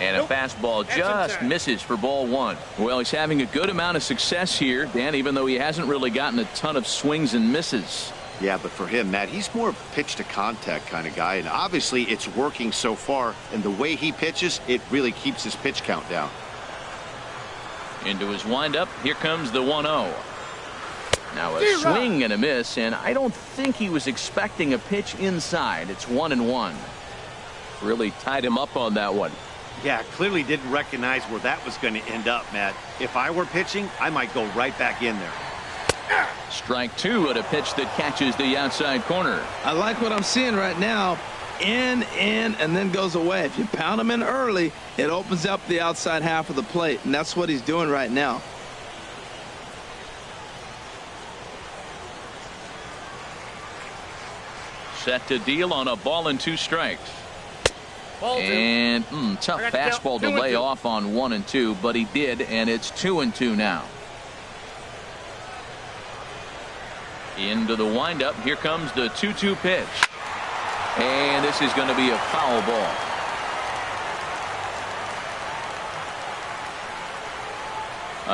And a fastball just misses for ball one. Well, he's having a good amount of success here, Dan, even though he hasn't really gotten a ton of swings and misses. Yeah, but for him, Matt, he's more of a pitch to contact kind of guy, and obviously it's working so far, and the way he pitches, it really keeps his pitch count down. Into his windup, here comes the 1-0. Now a swing and a miss, and I don't think he was expecting a pitch inside. It's 1-1. Really tied him up on that one. Yeah, clearly didn't recognize where that was going to end up, Matt. If I were pitching, I might go right back in there. Strike two at a pitch that catches the outside corner. I like what I'm seeing right now. In, and then goes away. If you pound him in early, it opens up the outside half of the plate, and that's what he's doing right now. Set to deal on a ball and 2 strikes. And tough fastball to lay off on 1 and 2, but he did, and it's 2 and 2 now. Into the windup. Here comes the 2-2 pitch. And this is going to be a foul ball.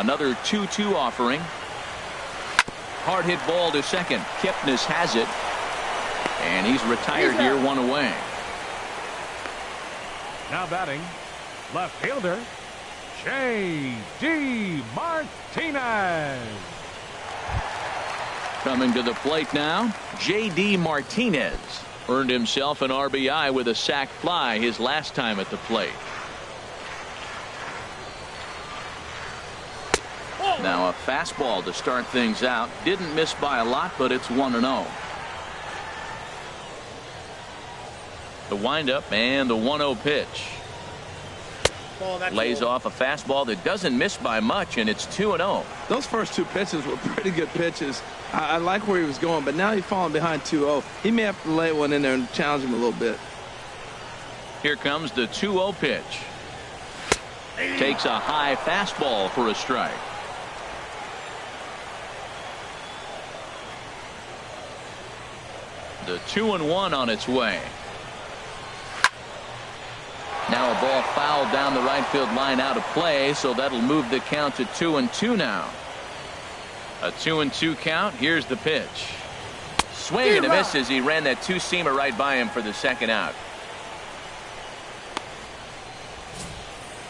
Another 2-2 offering. Hard hit ball to second. Kipnis has it. And he's retired here, 1 away. Now batting, left fielder, J.D. Martinez. Coming to the plate now, J.D. Martinez. Earned himself an RBI with a sac fly his last time at the plate. Now a fastball to start things out. Didn't miss by a lot, but it's 1-0. The windup and the 1-0 pitch. Lays off a fastball that doesn't miss by much, and it's 2-0. Those first 2 pitches were pretty good pitches. I like where he was going, but now he's falling behind 2-0. He may have to lay one in there and challenge him a little bit. Here comes the 2-0 pitch. Takes a high fastball for a strike. The 2-1 on its way. Now a ball fouled down the right field line out of play, so that'll move the count to 2-2 now. A 2-2 count. Here's the pitch. Swing and a miss as he ran that 2-seamer right by him for the second out.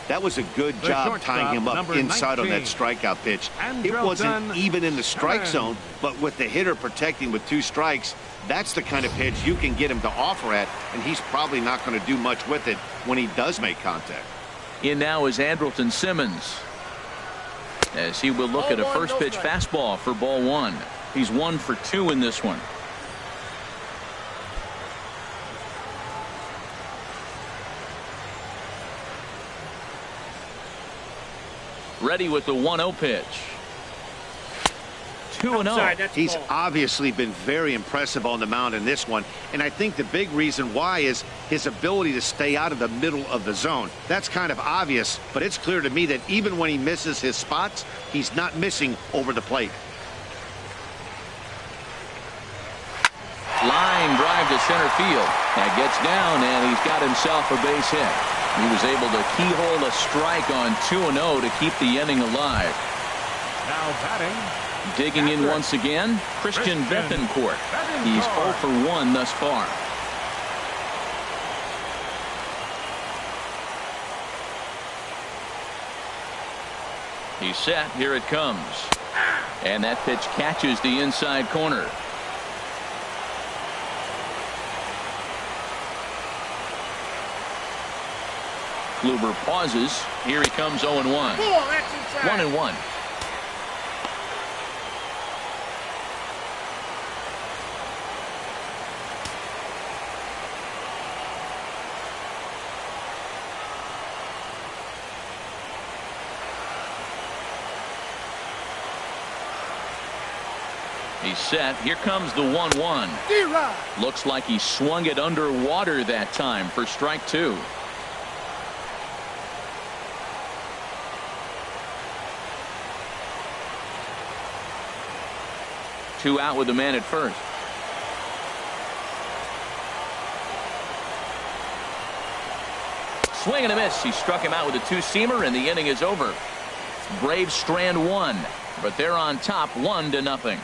That was a good job tying him up inside on that strikeout pitch. It wasn't even in the strike zone, but with the hitter protecting with 2 strikes, that's the kind of pitch you can get him to offer at, and he's probably not going to do much with it when he does make contact. In now is Andrelton Simmons, as he will look at a first pitch fastball for ball 1. He's 1 for 2 in this one. Ready with the 1-0 pitch. 2-0. He's obviously been very impressive on the mound in this one, and I think the big reason why is his ability to stay out of the middle of the zone. That's kind of obvious, but it's clear to me that even when he misses his spots, he's not missing over the plate. Line drive to center field. That gets down, and he's got himself a base hit. He was able to keyhole a strike on 2-0 to keep the inning alive. Now batting. Digging in once again, Christian Bethancourt. He's 0 for 1 thus far. He's set. Here it comes. And that pitch catches the inside corner. Kluber pauses. Here he comes 0-1. 1-1. He's set. Here comes the 1-1. Looks like he swung it underwater that time for strike 2. Two out with the man at first. swing and a miss. He struck him out with a two-seamer, and the inning is over. Braves strand one, but they're on top 1-0.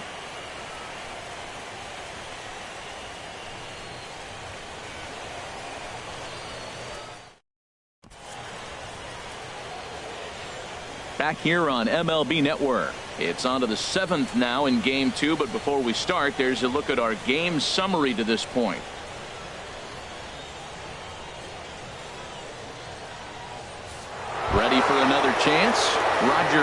Back here on MLB Network. It's on to the 7th now in Game 2, but before we start, there's a look at our game summary to this point. Ready for another chance? Roger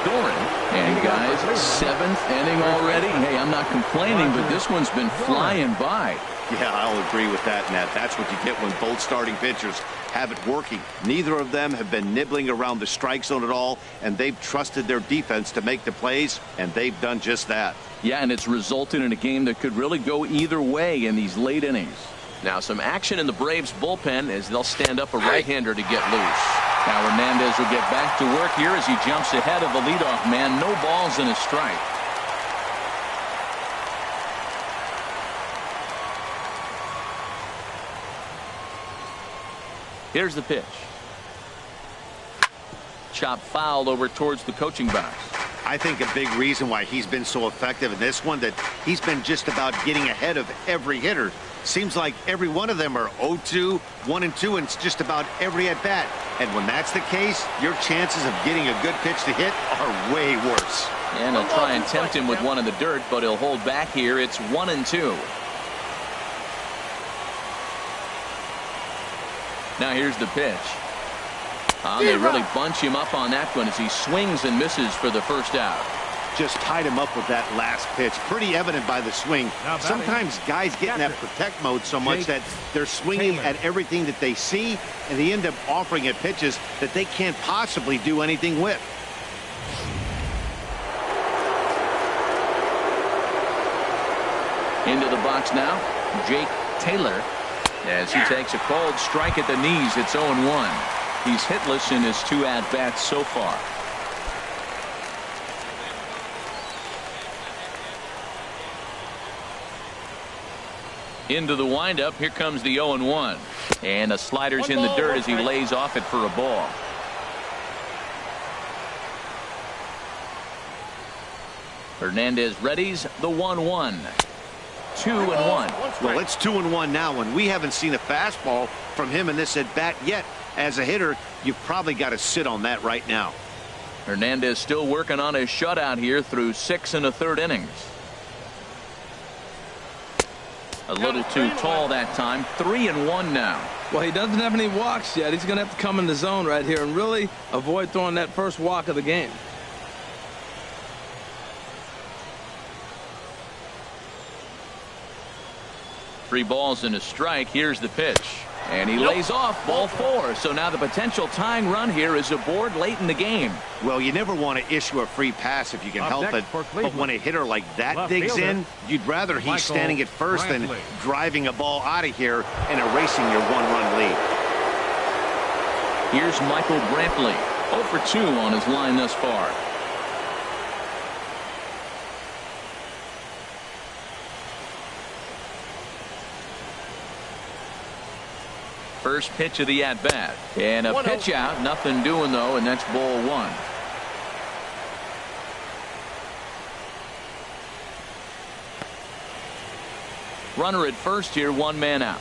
Doran. And guys, 7th inning already. Hey, I'm not complaining, but this one's been flying by. Yeah, I'll agree with that, Matt. That's what you get when both starting pitchers have it working. Neither of them have been nibbling around the strike zone at all, and they've trusted their defense to make the plays, and they've done just that. Yeah, and it's resulted in a game that could really go either way in these late innings. Now some action in the Braves bullpen as they'll stand up a right-hander to get loose. Now Hernandez will get back to work here as he jumps ahead of the leadoff man. No balls and a strike. Here's the pitch. Chop foul over towards the coaching box. I think a big reason why he's been so effective in this one, that he's been just about getting ahead of every hitter. Seems like every one of them are 0-2, 1-2, and it's just about every at bat. And when that's the case, your chances of getting a good pitch to hit are way worse. And he'll try and tempt him with one in the dirt, but he'll hold back here. It's 1-2. Now here's the pitch. They really bunch him up on that one as he swings and misses for the first out. Just tied him up with that last pitch. Pretty evident by the swing. Sometimes guys get in that protect mode so much that they're swinging at everything that they see, and they end up offering at pitches that they can't possibly do anything with. Into the box now, Jake Taylor. As he takes a cold strike at the knees, it's 0-1. He's hitless in his 2 at-bats so far. Into the windup, here comes the 0-1. And a slider's in the dirt as he lays off it for a ball. Hernandez readies the 1-1. 2-1. Well, it's 2-1 now, and we haven't seen a fastball from him in this at bat yet. As a hitter, you've probably got to sit on that right now. Hernandez still working on his shutout here through 6 1/3 innings. A little too tall that time. 3-1 now. Well, he doesn't have any walks yet. He's going to have to come in the zone right here and really avoid throwing that first walk of the game. Three balls and a strike. Here's the pitch. And he lays off ball 4. So now the potential tying run here is aboard late in the game. Well, you never want to issue a free pass if you can help it. But when a hitter like that digs in, you'd rather he's standing at first than driving a ball out of here and erasing your 1-run lead. Here's Michael Brantley. 0 for 2 on his line thus far. First pitch of the at-bat. And a pitch out. Nothing doing, though, and that's ball 1. Runner at first here, 1 man out.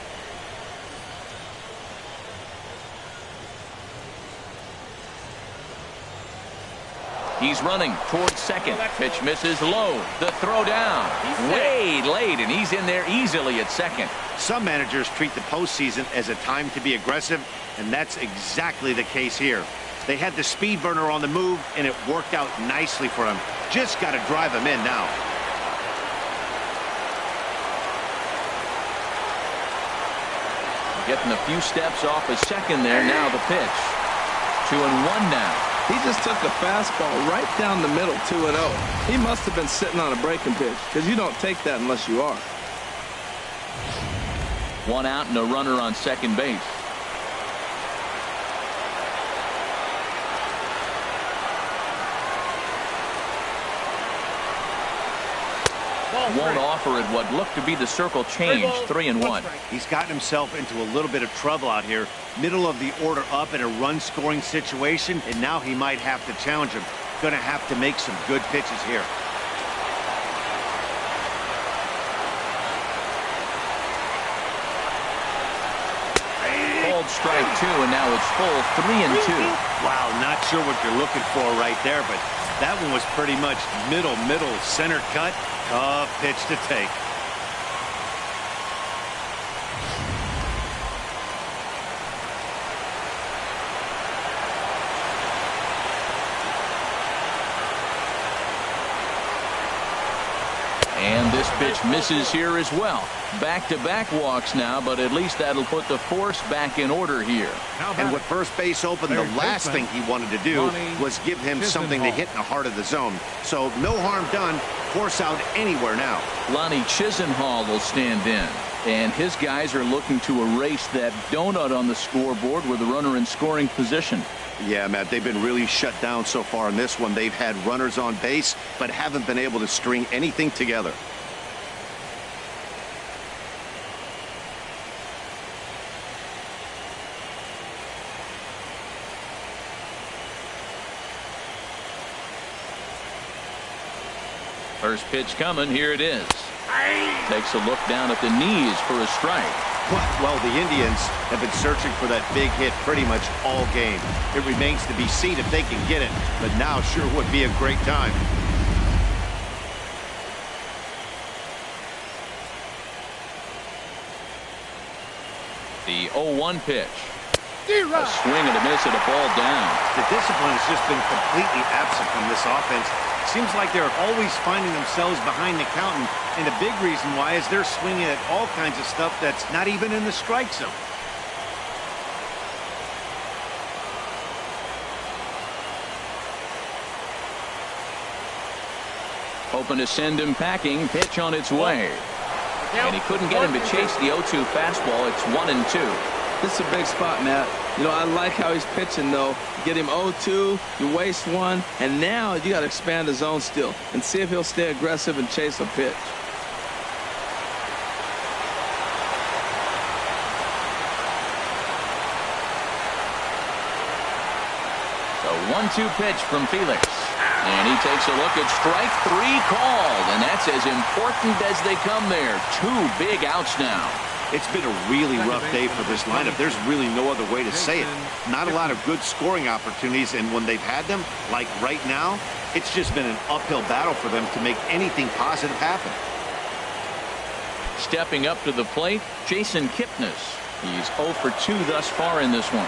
He's running towards second. Pitch misses low. The throw down. Way late, and he's in there easily at second. Some managers treat the postseason as a time to be aggressive, and that's exactly the case here. They had the speed burner on the move, and it worked out nicely for him. Just got to drive him in now. Getting a few steps off a second there. Now the pitch. 2-1 now. He just took a fastball right down the middle, 2-0. He must have been sitting on a breaking pitch, because you don't take that unless you are. 1 out and a runner on second base. won't offer it what looked to be the circle change. 3-1. He's gotten himself into a little bit of trouble out here. Middle of the order up in a run-scoring situation, and now he might have to challenge him. Going to have to make some good pitches here. Called strike 2, and now it's full 3-2. Wow, not sure what you're looking for right there, but that one was pretty much middle, center cut. Tough pitch to take. And this pitch misses here as well. Back-to-back walks now, but at least that'll put the force back in order here. And with first base open, the last thing he wanted to do was give him something to hit in the heart of the zone. So no harm done. Force out anywhere now. Lonnie Chisenhall will stand in. And his guys are looking to erase that donut on the scoreboard with a runner in scoring position. Yeah, Matt, they've been really shut down so far in this one. They've had runners on base, but haven't been able to string anything together. First pitch coming. Here it is. Takes a look down at the knees for a strike. Well, the Indians have been searching for that big hit pretty much all game. It remains to be seen if they can get it, but now sure would be a great time. The 0-1 pitch. A swing and a miss and a ball down. The discipline has just been completely absent from this offense. Seems like they're always finding themselves behind the count, and a big reason why is they're swinging at all kinds of stuff that's not even in the strike zone. Hoping to send him packing. Pitch on its way. And he couldn't get him to chase the 0-2 fastball. It's 1-2. This is a big spot, Matt. You know, I like how he's pitching, though. Get him 0-2, you waste one, and now you got to expand the zone still and see if he'll stay aggressive and chase a pitch. The 1-2 pitch from Felix. And he takes a look at strike 3 called, and that's as important as they come there. 2 big outs now. It's been a really rough day for this lineup. There's really no other way to say it. Not a lot of good scoring opportunities, and when they've had them, like right now, it's just been an uphill battle for them to make anything positive happen. Stepping up to the plate, Jason Kipnis. He's 0 for 2 thus far in this one.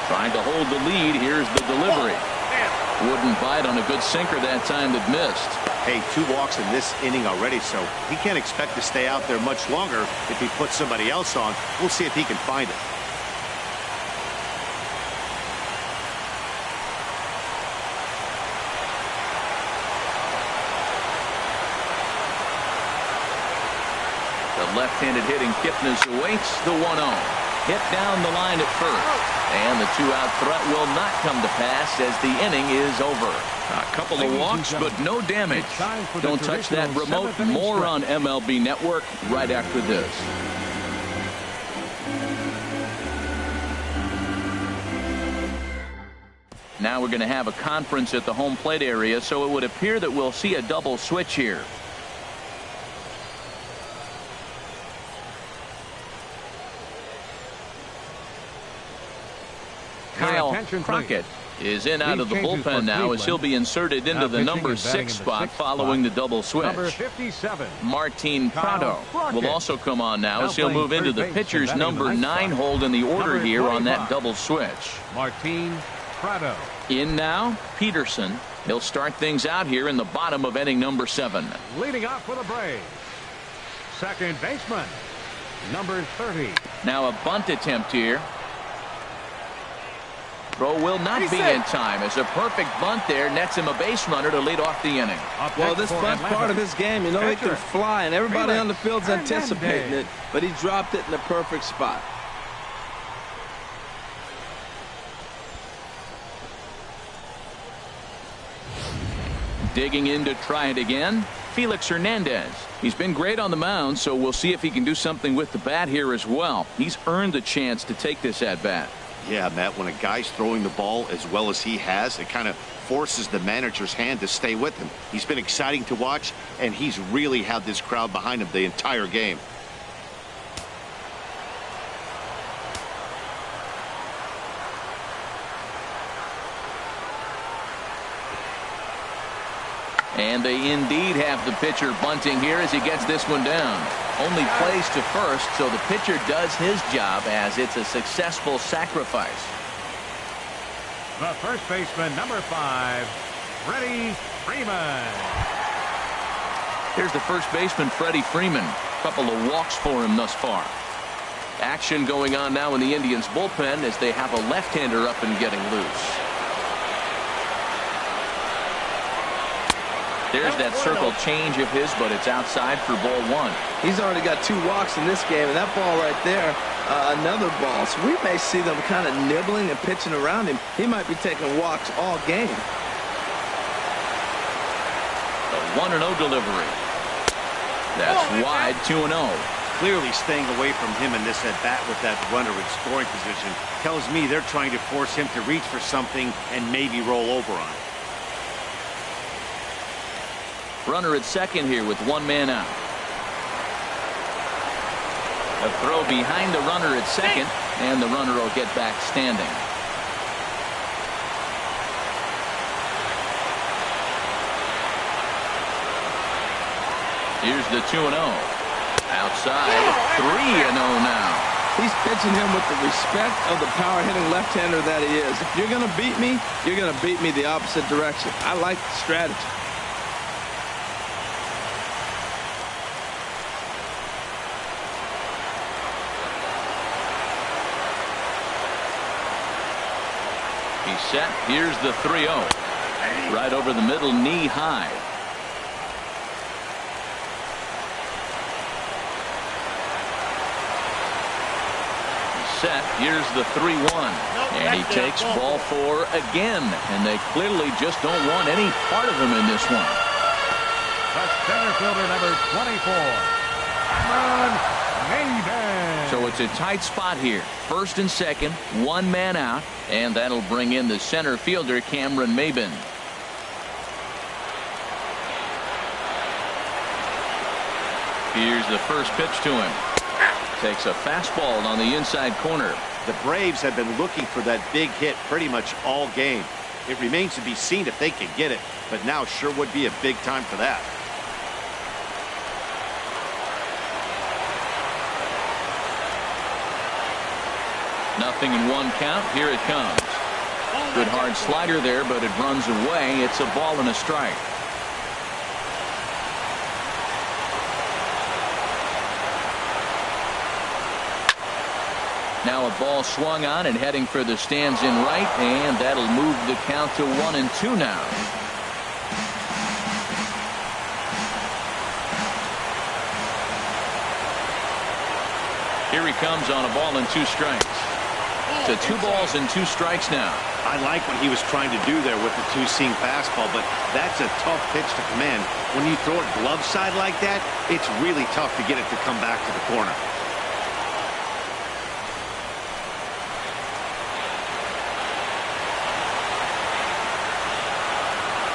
Trying to hold the lead. Here's the delivery. Wouldn't bite on a good sinker that time that missed. Hey, 2 walks in this inning already, so he can't expect to stay out there much longer if he puts somebody else on. We'll see if he can find it. The left-handed hitting Kipnis awaits the 1-0. Hit down the line at first. And the 2-out threat will not come to pass as the inning is over. A couple of walks, but no damage. Don't touch that remote. More on MLB Network right after this. Now we're going to have a conference at the home plate area, so it would appear that we'll see a double switch here. Kyle Crockett is in out of the bullpen now as he'll be inserted into the number 6 spot following the double switch. Number 57. Martin Prado will also come on now as he'll move into the pitcher's number 9 hold in the order here on that double switch. Martin Prado. In now, Peterson. He'll start things out here in the bottom of inning number 7. Leading off for the Braves, second baseman, number 30. Now a bunt attempt here. Throw will not be in time as a perfect bunt there nets him a base runner to lead off the inning. Well, this bunt's part of his game. You know, he can fly, and everybody on the field's anticipating it, but he dropped it in the perfect spot. Digging in to try it again, Felix Hernandez. He's been great on the mound, so we'll see if he can do something with the bat here as well. He's earned the chance to take this at bat. Yeah, Matt, when a guy's throwing the ball as well as he has, it kind of forces the manager's hand to stay with him. He's been exciting to watch, and he's really had this crowd behind him the entire game. And they indeed have the pitcher bunting here as he gets this one down. Only plays to first, so the pitcher does his job as it's a successful sacrifice. The first baseman, number 5, Freddie Freeman. Here's the first baseman, Freddie Freeman. Couple of walks for him thus far. Action going on now in the Indians bullpen as they have a left-hander up and getting loose. There's that circle change of his, but it's outside for ball 1. He's already got 2 walks in this game, and that ball right there, another ball. So we may see them kind of nibbling and pitching around him. He might be taking walks all game. The 1-0 delivery. That's wide, 2-0. Clearly staying away from him in this at-bat with that runner in scoring position tells me they're trying to force him to reach for something and maybe roll over on it. Runner at second here with 1 man out. A throw behind the runner at second, and the runner will get back standing. Here's the 2-0. Outside, 3-0 now. He's pitching him with the respect of the power-hitting left-hander that he is. If you're going to beat me, you're going to beat me the opposite direction. I like the strategy. He's set. Here's the 3-0. Right over the middle, knee high. He's set. Here's the 3-1. And he takes ball 4 again. And they clearly just don't want any part of him in this one. The center fielder, number 24, Cameron Maybin. So it's a tight spot here. First and second, 1 man out, and that'll bring in the center fielder, Cameron Maybin. Here's the first pitch to him. Takes a fastball on the inside corner. The Braves have been looking for that big hit pretty much all game. It remains to be seen if they can get it, but now sure would be a big time for that. Nothing in 1 count. Here it comes. Good hard slider there, but it runs away. It's a ball and a strike. Now a ball swung on and heading for the stands in right, and that'll move the count to 1-2 now. Here he comes on a ball and 2 strikes. To 2 balls and 2 strikes now. I like what he was trying to do there with the 2-seam fastball, but that's a tough pitch to command. When you throw it glove side like that, it's really tough to get it to come back to the corner.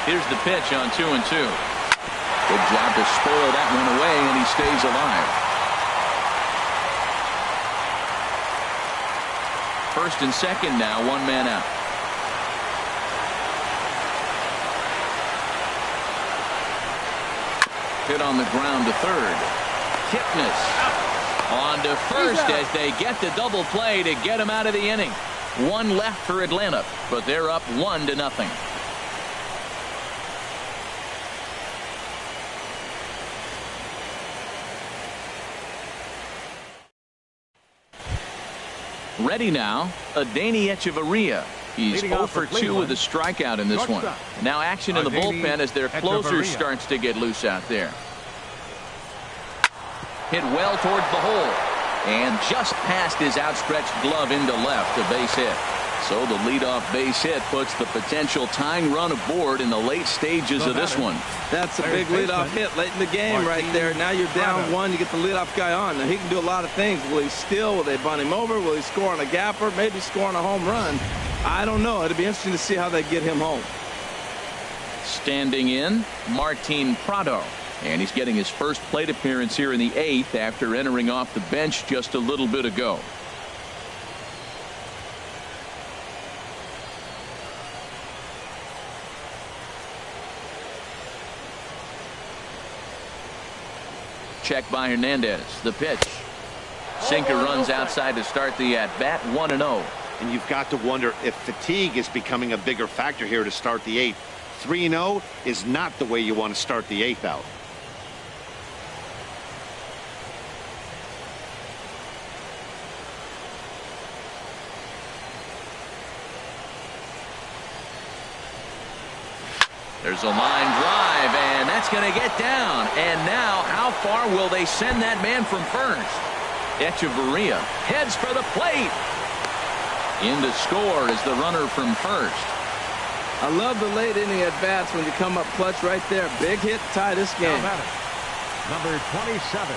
Here's the pitch on 2-2. Good job to spoil that one away, and he stays alive. First and second now, 1 man out. Hit on the ground to third. Kipnis on to first as they get the double play to get him out of the inning. 1 left for Atlanta, but they're up 1-0. Ready now, Adeiny Hechavarria. He's 0 for 2 with a strikeout in this one. Now action in the bullpen as their closer starts to get loose out there. Hit well towards the hole. And just past his outstretched glove into left, a base hit. So the leadoff base hit puts the potential tying run aboard in the late stages of this one. That's a big leadoff hit late in the game right there. Now you're down one. You get the leadoff guy on. Now he can do a lot of things. Will he steal? Will they bunt him over? Will he score on a gapper? Maybe score on a home run. I don't know. It'll be interesting to see how they get him home. Standing in, Martin Prado. And he's getting his first plate appearance here in the 8th after entering off the bench just a little bit ago. Check by Hernandez. The pitch. Sinker runs outside to start the at-bat, 1-0. And you've got to wonder if fatigue is becoming a bigger factor here to start the 8th. 3-0 is not the way you want to start the 8th out. There's a line drive, and that's going to get down. And now, how far will they send that man from first? Echeverria heads for the plate. In to score is the runner from first. I love the late inning at bats when you come up clutch right there. Big hit, tie this game. Number 27.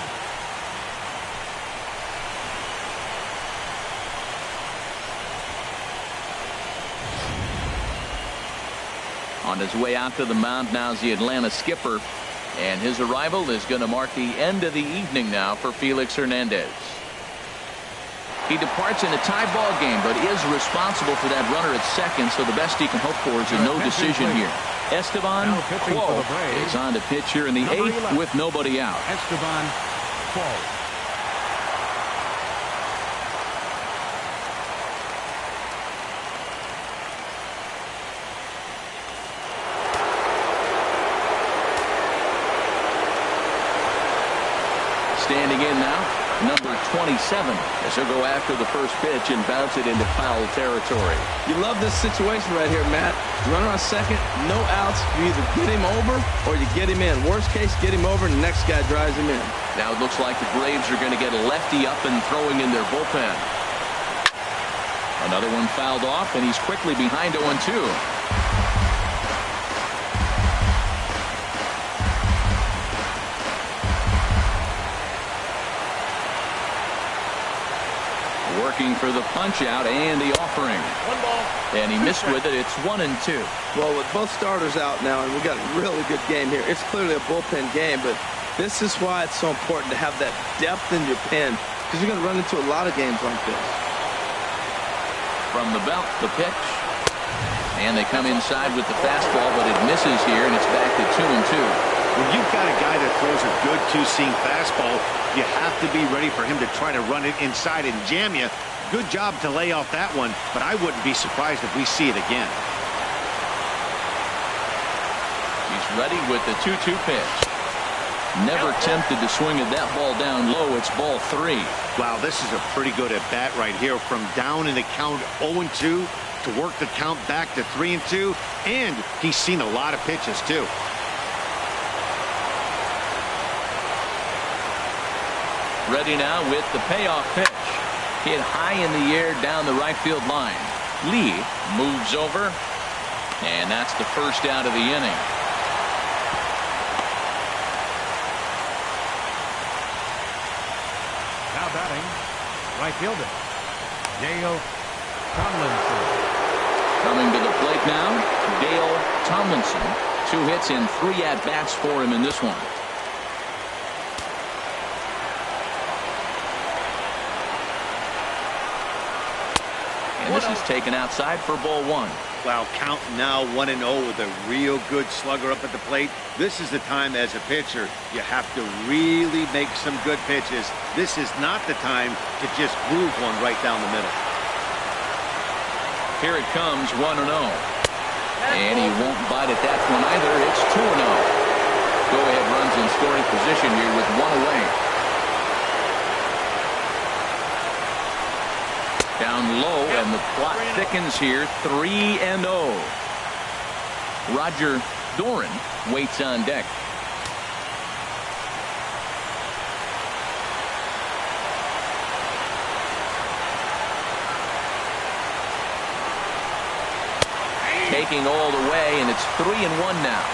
On his way out to the mound now is the Atlanta skipper, and his arrival is going to mark the end of the evening now for Felix Hernandez. He departs in a tie ball game, but is responsible for that runner at second, so the best he can hope for is a no decision here. Esteban Quo is on to pitch here in the 8th with nobody out. Esteban Quo. Standing in now, number 27, as he'll go after the first pitch and bounce it into foul territory. You love this situation right here, Matt. Runner on second, no outs. You either get him over or you get him in. Worst case, get him over and the next guy drives him in. Now it looks like the Braves are going to get a lefty up and throwing in their bullpen. Another one fouled off, and he's quickly behind 0-2. Working for the punch out and the offering. One ball. And he missed with it. It's 1-2. Well, with both starters out now, and we got a really good game here. It's clearly a bullpen game, but this is why it's so important to have that depth in your pen, because you're going to run into a lot of games like this. From the belt, the pitch. And they come inside with the fastball, but it misses here, and it's back to 2-2. When you've got a guy that throws a good two-seam fastball, you have to be ready for him to try to run it inside and jam you. Good job to lay off that one, but I wouldn't be surprised if we see it again. He's ready with the 2-2 pitch. Never tempted to swing at that ball down low. It's ball 3. Wow, this is a pretty good at-bat right here. From down in the count 0-2 to work the count back to 3-2, and he's seen a lot of pitches, too. Ready now with the payoff pitch. Hit high in the air down the right field line. Lee moves over, and that's the first out of the inning. Now batting, right fielder, Dale Tomlinson. Coming to the plate now, Dale Tomlinson. 2 hits and 3 at-bats for him in this one. And this is taken outside for ball 1. Wow, count now 1-0 with a real good slugger up at the plate. This is the time as a pitcher you have to really make some good pitches. This is not the time to just groove one right down the middle. Here it comes, 1-0. And he won't bite at that one either. It's 2-0. Go-ahead runs in scoring position here with 1 away. Down low, and the plot thickens here. 3-0. Roger Doran waits on deck. taking all the way, and it's 3-1 now.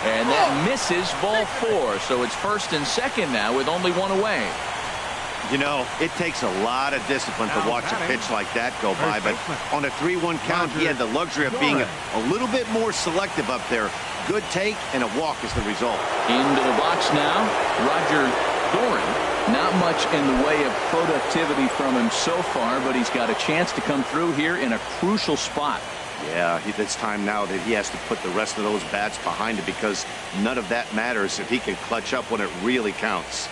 And that misses ball 4, so it's 1st and 2nd now with only 1 away. You know, it takes a lot of discipline to watch a pitch like that go by, but on a 3-1 count, he had the luxury of being a little bit more selective up there. Good take and a walk is the result. Into the box now, Roger Doran. Not much in the way of productivity from him so far, but he's got a chance to come through here in a crucial spot. Yeah, it's time now that he has to put the rest of those bats behind it, because none of that matters if he can clutch up when it really counts.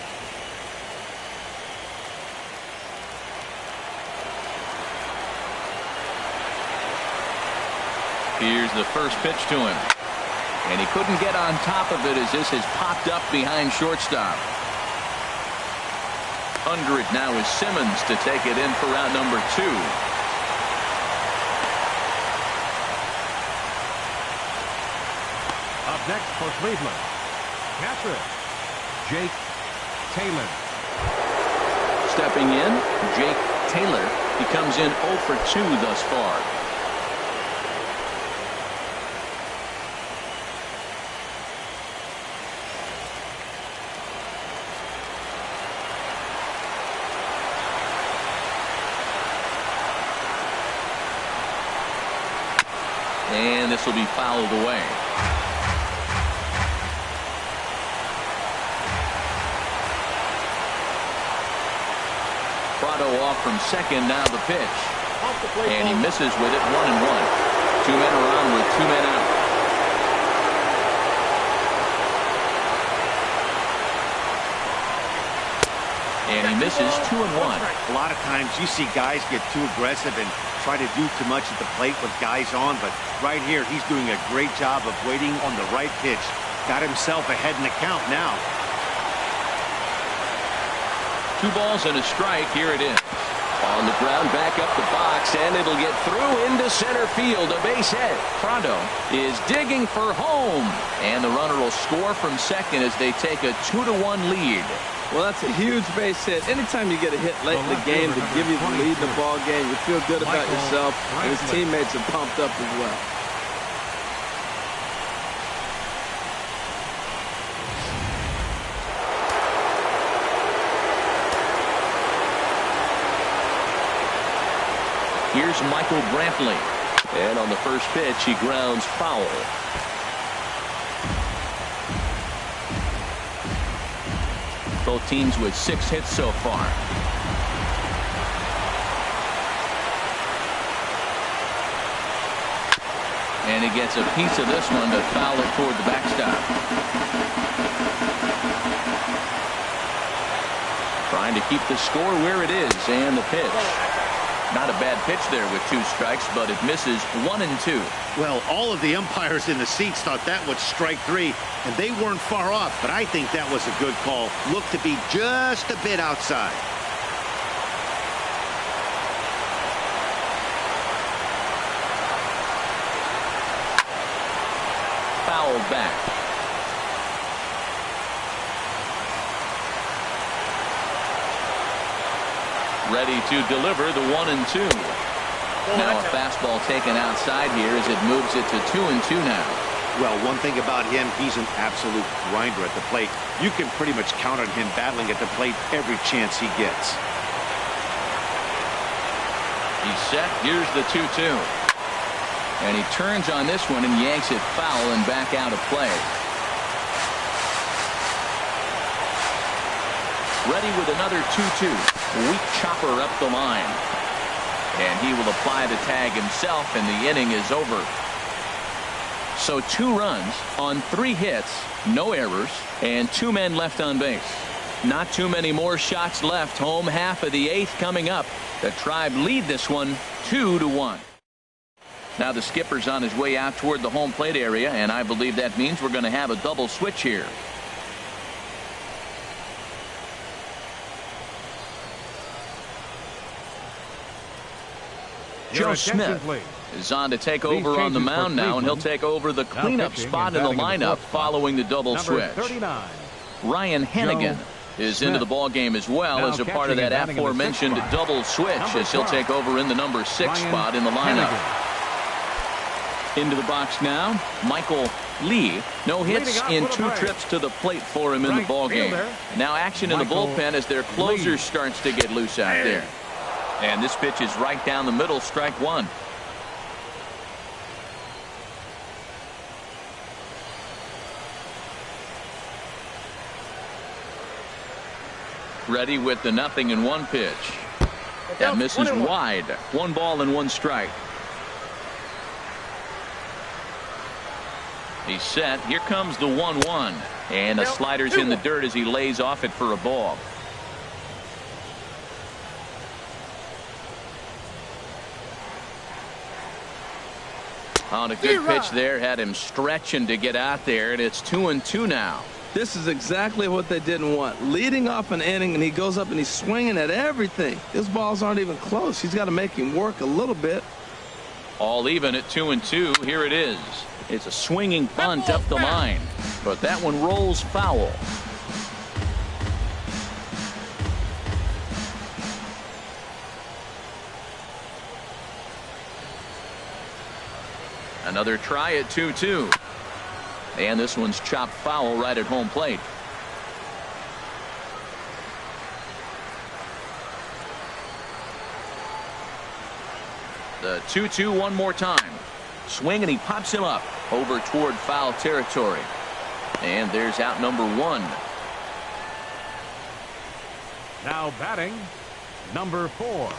Here's the first pitch to him. And he couldn't get on top of it as this has popped up behind shortstop. Under it now is Simmons to take it in for out number 2. Up next for Cleveland, catcher, Jake Taylor. Stepping in, Jake Taylor. He comes in 0 for 2 thus far. And this will be fouled away. Prado off from second, now the pitch. And he misses with it, 1-1. 2 men are on with 2 men out. And he misses 2-1. A lot of times you see guys get too aggressive and try to do too much at the plate with guys on, but right here he's doing a great job of waiting on the right pitch. Got himself ahead in the count now. 2 balls and a strike. Here it is. On the ground, back up the box, and it'll get through into center field. A base hit. Prado is digging for home, and the runner will score from second as they take a 2-1 lead. Well, that's a huge base hit. Anytime you get a hit late in the game to give you the lead in the ball game, you feel good about yourself, and his teammates are pumped up as well. Here's Michael Brantley. And on the first pitch, he grounds foul. Both teams with 6 hits so far. And he gets a piece of this one to foul it toward the backstop. Trying to keep the score where it is, and the pitch. Not a bad pitch there with 2 strikes, but it misses 1-2. Well, all of the umpires in the seats thought that was strike 3, and they weren't far off, but I think that was a good call. Looked to be just a bit outside. Fouled back. Ready to deliver the 1-2. Now a fastball taken outside here as it moves it to 2-2 now. Well, one thing about him, he's an absolute grinder at the plate. You can pretty much count on him battling at the plate every chance he gets. He's set. Here's the 2-2. And he turns on this one and yanks it foul and back out of play. Ready with another 2-2. Weak chopper up the line. And he will apply the tag himself, and the inning is over. So 2 runs on 3 hits, no errors, and 2 men left on base. Not too many more shots left. Home half of the 8th coming up. The Tribe lead this one 2-1. Now the skipper's on his way out toward the home plate area, and I believe that means we're going to have a double switch here. Joe Smith is on to take over on the mound now, and he'll take over the cleanup spot in the lineup following the double switch. Ryan Hennigan is into the ball game as well Now as a part of that catching and batting in the aforementioned sixth spot. double switch Number as he'll 12, take over in the number 6 Ryan spot in the lineup. Hennigan. Into the box now, Michael Lee. No hits in 2 trips to the plate for him in the Right ball game. fielder, Now action in the Michael bullpen as their closer Lee. starts to get loose out there. And this pitch is right down the middle, strike 1. Ready with the 0-1 pitch. That misses wide. 1 ball and 1 strike. He's set. Here comes the 1-1. And the slider's in the dirt as he lays off it for a ball. On a good pitch there. Had him stretching to get out there. And it's 2-2 now. This is exactly what they didn't want. Leading off an inning, and he goes up and he's swinging at everything. His balls aren't even close. He's got to make him work a little bit. All even at 2-2. Here it is. It's a swinging bunt up the line, but that one rolls foul. Another try at 2-2. And this one's chopped foul right at home plate. The 2-2 one more time. Swing and he pops him up over toward foul territory. And there's out number 1. Now batting, number 4.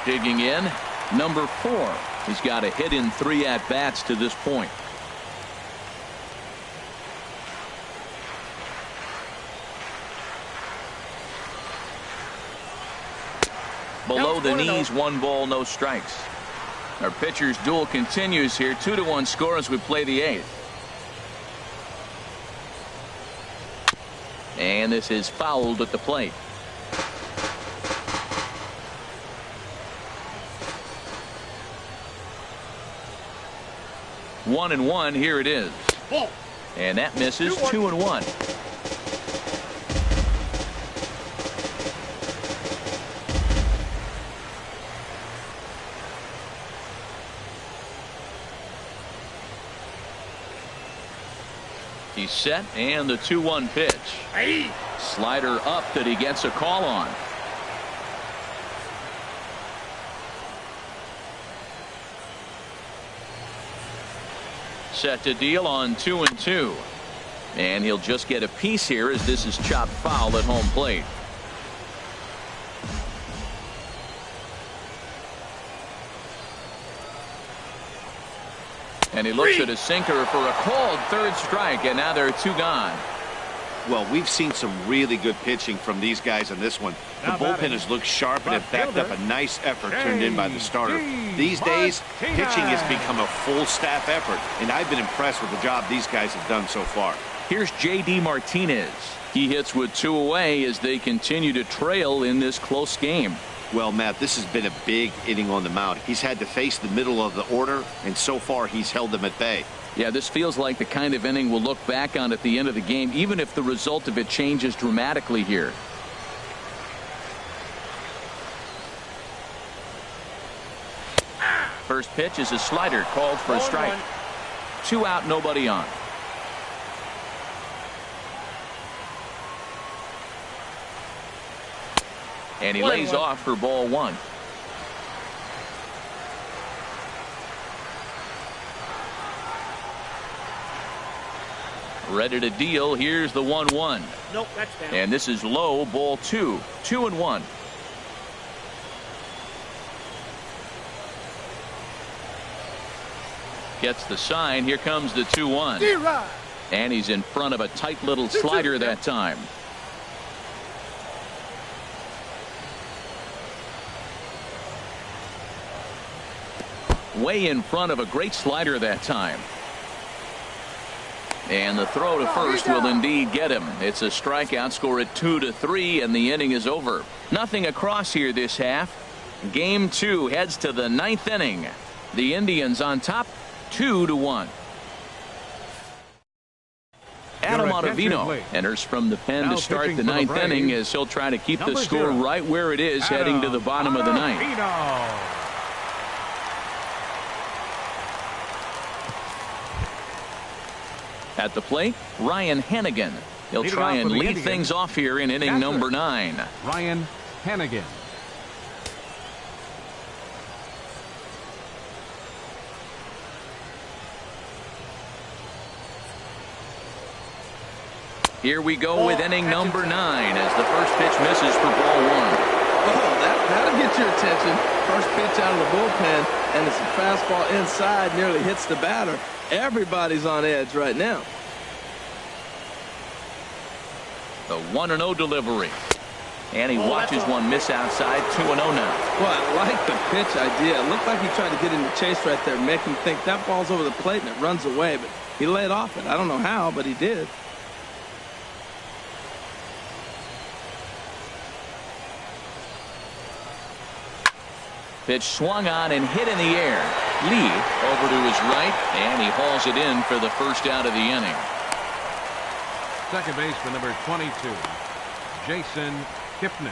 Digging in, number 4. He's got a hit in 3 at-bats to this point. Below the knees, 1 ball, no strikes. Our pitcher's duel continues here. 2-1 score as we play the 8th. And this is fouled at the plate. One and one. Here it is. And that misses. 2-1. He's set, and the 2-1 pitch. Slider up that he gets a call on. Set to deal on 2-2. And he'll just get a piece here as this is chopped foul at home plate. And he looks at a sinker for a called 3rd strike, and now there are 2 gone. Well, we've seen some really good pitching from these guys in this one. The bullpen has looked sharp and have backed up a nice effort turned in by the starter. These days, pitching has become a full staff effort, and I've been impressed with the job these guys have done so far. Here's J.D. Martinez. He hits with 2 away as they continue to trail in this close game. Well, Matt, this has been a big inning on the mound. He's had to face the middle of the order, and so far he's held them at bay. Yeah, this feels like the kind of inning we'll look back on at the end of the game, even if the result of it changes dramatically here. First pitch is a slider called for a strike. 2 out, nobody on. And he lays off for ball 1. Ready to deal. Here's the 1-1. Nope, that's down. And this is low, ball 2. 2-1. Gets the sign. Here comes the 2-1. And he's in front of a tight little slider that time. Way in front of a great slider that time. And the throw to first will indeed get him. It's a strikeout, score at 2-3, and the inning is over. Nothing across here this half. Game 2 heads to the 9th inning. The Indians on top 2-1. Adam Your attention, Ottavino please. enters from the pen Now to start pitching the for the ninth Braves, inning as he'll try to keep the number score 0, right where it is heading to the bottom of the ninth. Ottavino. At the plate, Ryan Hannigan. He'll Leading try off and for the lead Indians, things off here in inning catcher, number 9. Ryan Hannigan. Here we go with inning number 9 as the first pitch misses for ball 1. Oh, that'll get your attention. First pitch out of the bullpen, and it's a fastball inside, nearly hits the batter. Everybody's on edge right now. The 1-0 delivery. And he watches one miss outside. 2-0 now. Well, I like the pitch idea. It looked like he tried to get in the chase right there, make him think that ball's over the plate and it runs away, but he laid off it. I don't know how, but he did. Pitch swung on and hit in the air. Lee over to his right, and he hauls it in for the first out of the inning. Second baseman number 22, Jason Kipnis.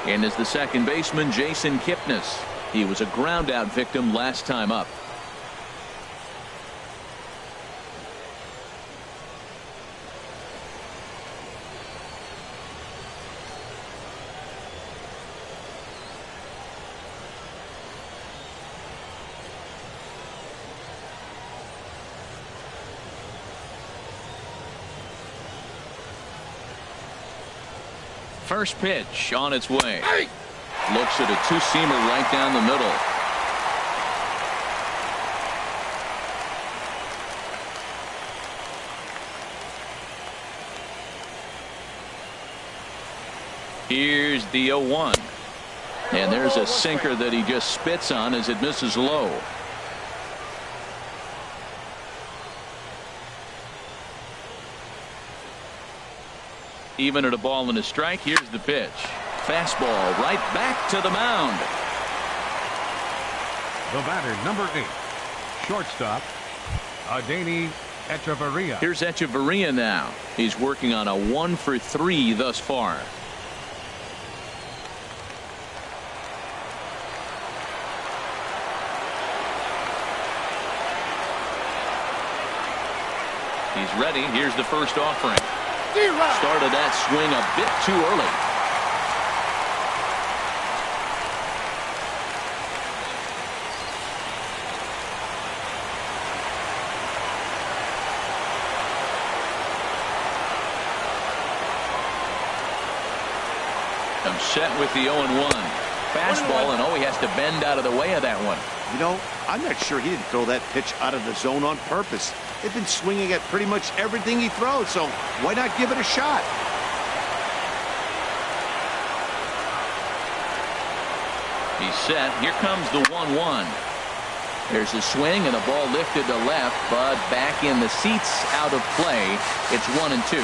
And is the second baseman, Jason Kipnis. He was a ground out victim last time up. First pitch on its way. Looks at a two-seamer right down the middle. Here's the 0-1. And there's a sinker that he just spits on as it misses low. Even at a ball and a strike, here's the pitch. Fastball right back to the mound. The batter, number 8, shortstop, Adeiny Echeverria. Here's Echeverria now. He's working on a 1-for-3 thus far. He's ready. Here's the first offering. Started that swing a bit too early. I'm set with the 0-1. Fastball, and he has to bend out of the way of that one. You know, I'm not sure he didn't throw that pitch out of the zone on purpose. They've been swinging at pretty much everything he throws, so why not give it a shot? He's set. Here comes the 1-1. There's a swing and a ball lifted to left, but back in the seats, out of play. It's 1-2.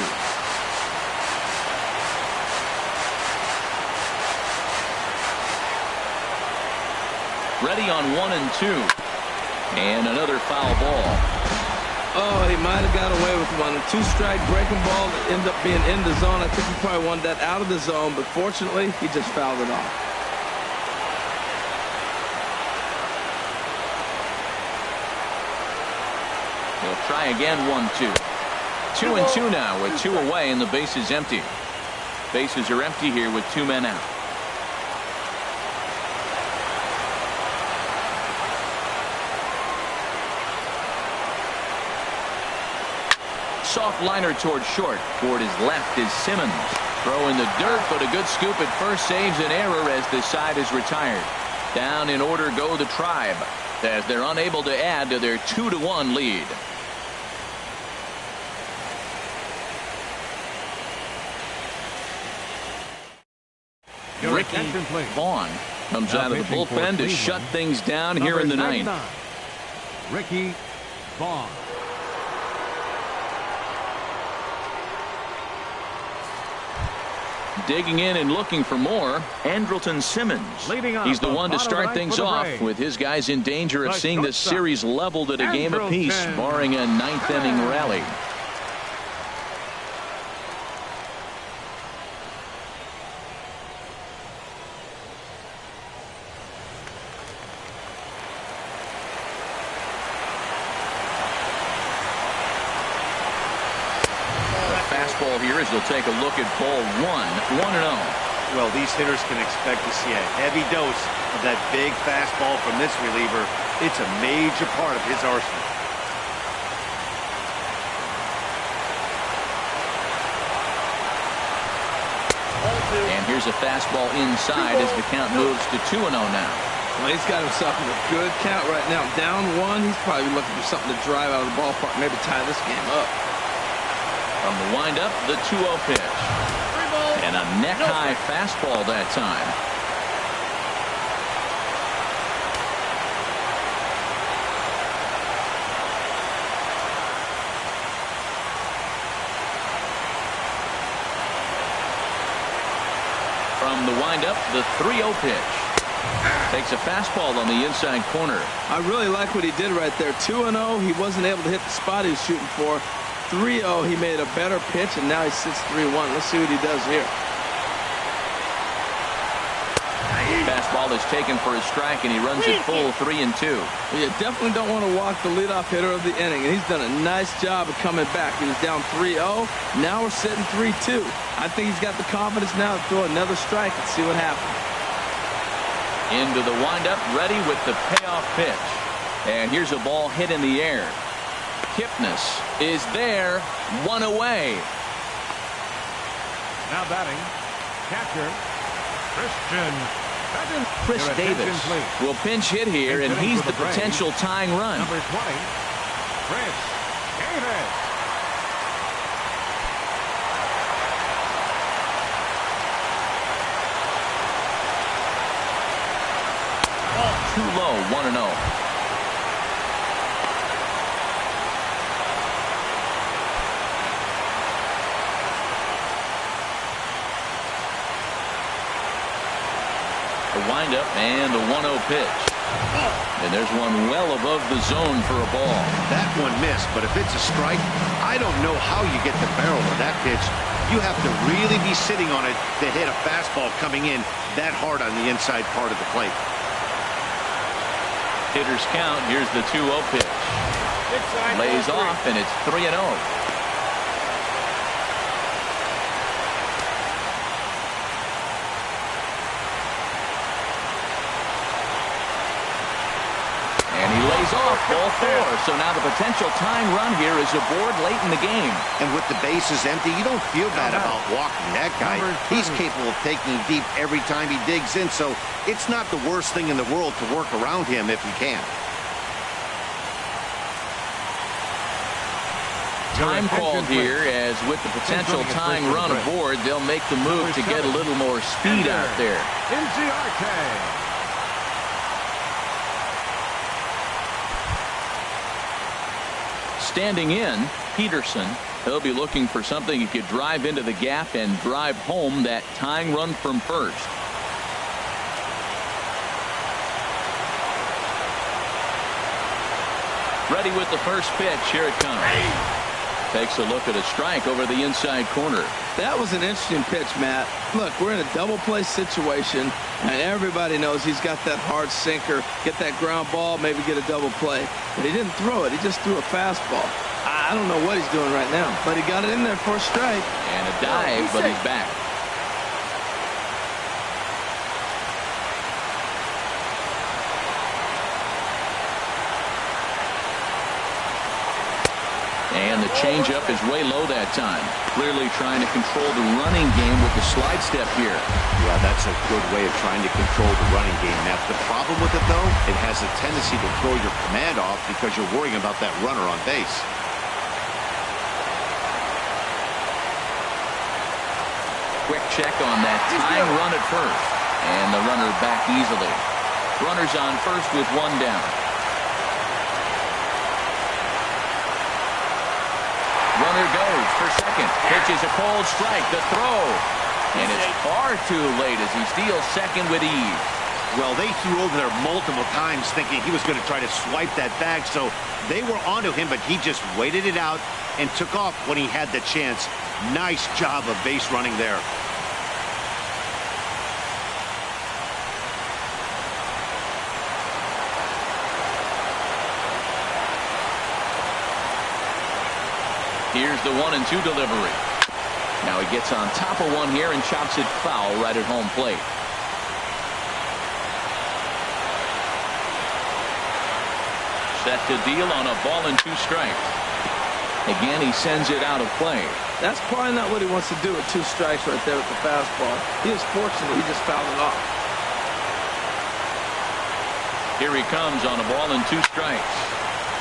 Ready on 1-2. And another foul ball. Oh, he might have got away with one. A two-strike breaking ball that ended up being in the zone. I think he probably wanted that out of the zone, but fortunately, he just fouled it off. He'll try again. 1-2. 2-2 now with 2 away and the base is empty. Bases are empty here with 2 men out. Soft liner toward short. Toward his left is Simmons. Throw in the dirt, but a good scoop at first saves an error as the side is retired. Down in order go the Tribe as they're unable to add to their 2-1 lead. Ricky Vaughn comes out of the bullpen to shut things down here in the ninth. Ricky Vaughn. digging in and looking for more. Andrelton Simmons. Leading off He's the the one to bottom start right things for the off Braves. with his guys in danger of The seeing this shortstop, series leveled at a game apiece, Andrelton barring a ninth inning rally. Fastball here as they'll take a look at ball 1, 1-0. Well, these hitters can expect to see a heavy dose of that big fastball from this reliever. It's a major part of his arsenal. And here's a fastball inside as the count moves to 2-0 now. Well, he's got himself in a good count right now. Down 1, he's probably looking for something to drive out of the ballpark, maybe tie this game up. From the windup, the 2-0 pitch. And a neck-high fastball that time. From the windup, the 3-0 pitch. Takes a fastball on the inside corner. I really like what he did right there. 2-0, he wasn't able to hit the spot he was shooting for. 3-0, he made a better pitch, and now he sits 3-1. Let's see what he does here. Fastball is taken for a strike, and he runs it full 3-2. Well, you definitely don't want to walk the leadoff hitter of the inning, and he's done a nice job of coming back. He was down 3-0. Now we're sitting 3-2. I think he's got the confidence now to throw another strike and see what happens. Into the windup, ready with the payoff pitch. And here's a ball hit in the air. Kipnis is there, 1 away. Now batting, catcher, Christian. Chris Your Davis attention, please. will pinch hit here, and Hitting he's for the the Braves. potential tying run. Number 20, Chris Davis. Too low, 1-0. The windup and the 1-0 pitch. And there's one well above the zone for a ball. That one missed, but if it's a strike, I don't know how you get the barrel of that pitch. You have to really be sitting on it to hit a fastball coming in that hard on the inside part of the plate. Hitters count. Here's the 2-0 pitch. Lays off, and it's 3-0. And he lays off ball 4. So now the potential tying run here is aboard late in the game. And with the bases empty, you don't feel bad about walking that guy. He's capable of taking deep every time he digs in, so it's not the worst thing in the world to work around him if you can. Time called here, as with the potential tying run aboard, they'll make the move to get a little more speed out there. Inciarte. Standing in, Peterson. He'll be looking for something he could drive into the gap and drive home that tying run from first. Ready with the first pitch. Here it comes. Takes a look at a strike over the inside corner. That was an interesting pitch, Matt. Look, we're in a double play situation, and everybody knows he's got that hard sinker, get that ground ball, maybe get a double play. But he didn't throw it. He just threw a fastball. I don't know what he's doing right now, but he got it in there for a strike. And a dive, but he's back. And the changeup is way low that time. Clearly trying to control the running game with the slide step here. Yeah, that's a good way of trying to control the running game, Matt. The problem with it, though, it has a tendency to throw your command off because you're worrying about that runner on base. Quick check on that tying run at first. And the runner back easily. Runners on first with one down. Runner goes for second. Pitches a cold strike. The throw. And it's far too late as he steals second with ease. Well, they threw over there multiple times thinking he was going to try to swipe that bag, so they were onto him, but he just waited it out and took off when he had the chance. Nice job of base running there. Here's the 1-2 delivery. Now he gets on top of one here and chops it foul right at home plate. Set to deal on a ball and 2 strikes. Again, he sends it out of play. That's probably not what he wants to do with 2 strikes right there with the fastball. He is fortunate he just fouled it off. Here he comes on a ball and 2 strikes.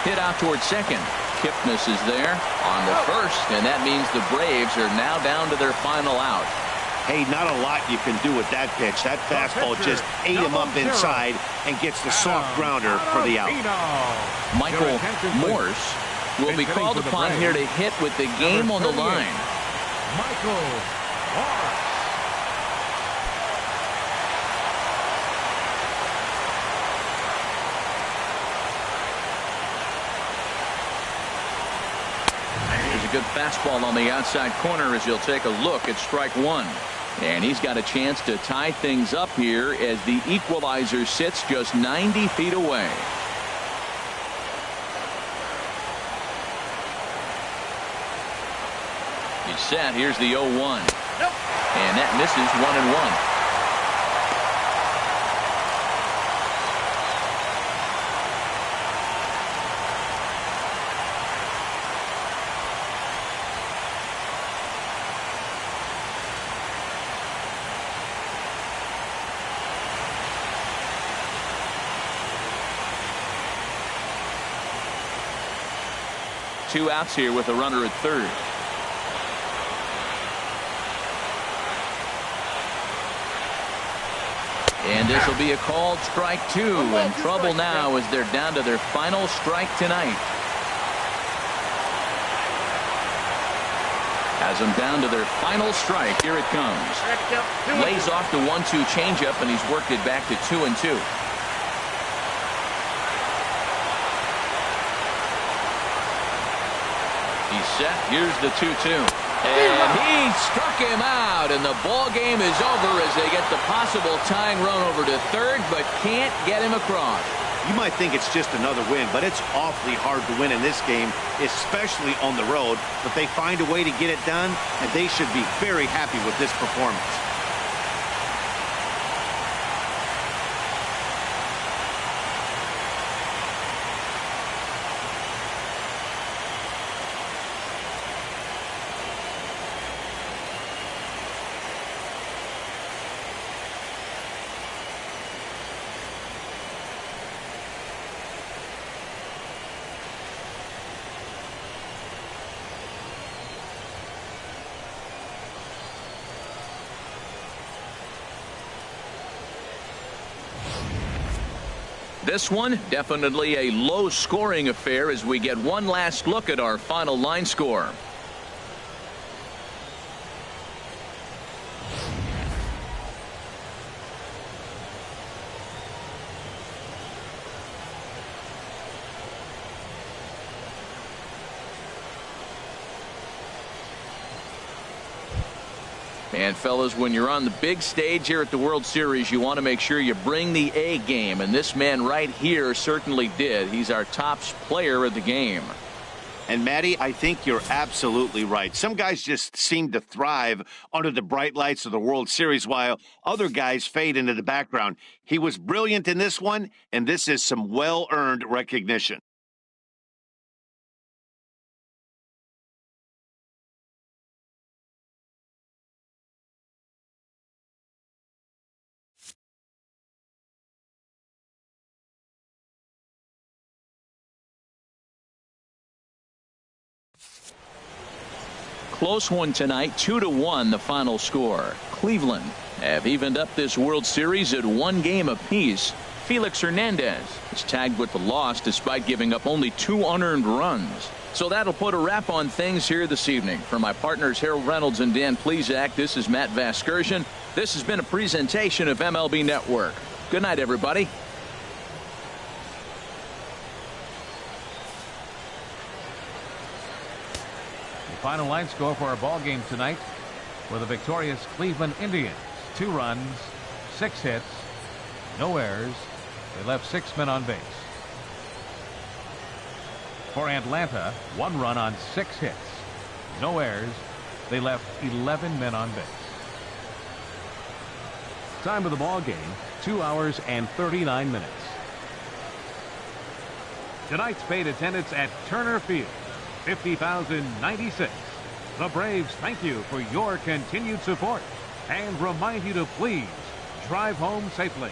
Hit out towards second. Kipnis is there on the first, and that means the Braves are now down to their final out. Hey, not a lot you can do with that pitch. That fastball just ate him up inside and gets the soft grounder for the out. Michael Morse will be called upon here to hit with the game on the line. Michael Morse. A good fastball on the outside corner as he'll take a look at strike 1. And he's got a chance to tie things up here as the equalizer sits just 90 feet away. He's set. Here's the 0-1. And that misses 1-1. Two outs here with a runner at third. And this will be a called strike 2. In trouble now as they're down to their final strike tonight. Has them down to their final strike. Here it comes. Lays off the 1-2 changeup, and he's worked it back to 2-2. He's set. Here's the 2-2. And he struck him out, and the ball game is over as they get the possible tying run over to third, but can't get him across. You might think it's just another win, but it's awfully hard to win in this game, especially on the road. But they find a way to get it done, and they should be very happy with this performance. This one, definitely a low-scoring affair as we get one last look at our final line score. And fellas, when you're on the big stage here at the World Series, you want to make sure you bring the A game, and this man right here certainly did. He's our top player of the game. And Matty, I think you're absolutely right. Some guys just seem to thrive under the bright lights of the World Series while other guys fade into the background. He was brilliant in this one, and this is some well-earned recognition. Close one tonight, 2-1 the final score. Cleveland have evened up this World Series at 1 game apiece. Felix Hernandez is tagged with the loss despite giving up only 2 unearned runs. So that'll put a wrap on things here this evening. For my partners Harold Reynolds and Dan Plesac, this is Matt Vasgersian. This has been a presentation of MLB Network. Good night, everybody. The final line score for our ball game tonight for the victorious Cleveland Indians. 2 runs, 6 hits, no errors. They left 6 men on base. For Atlanta, 1 run on 6 hits, no errors. They left 11 men on base. Time of the ball game, 2 hours and 39 minutes. Tonight's paid attendance at Turner Field, 50,096. The Braves thank you for your continued support and remind you to please drive home safely.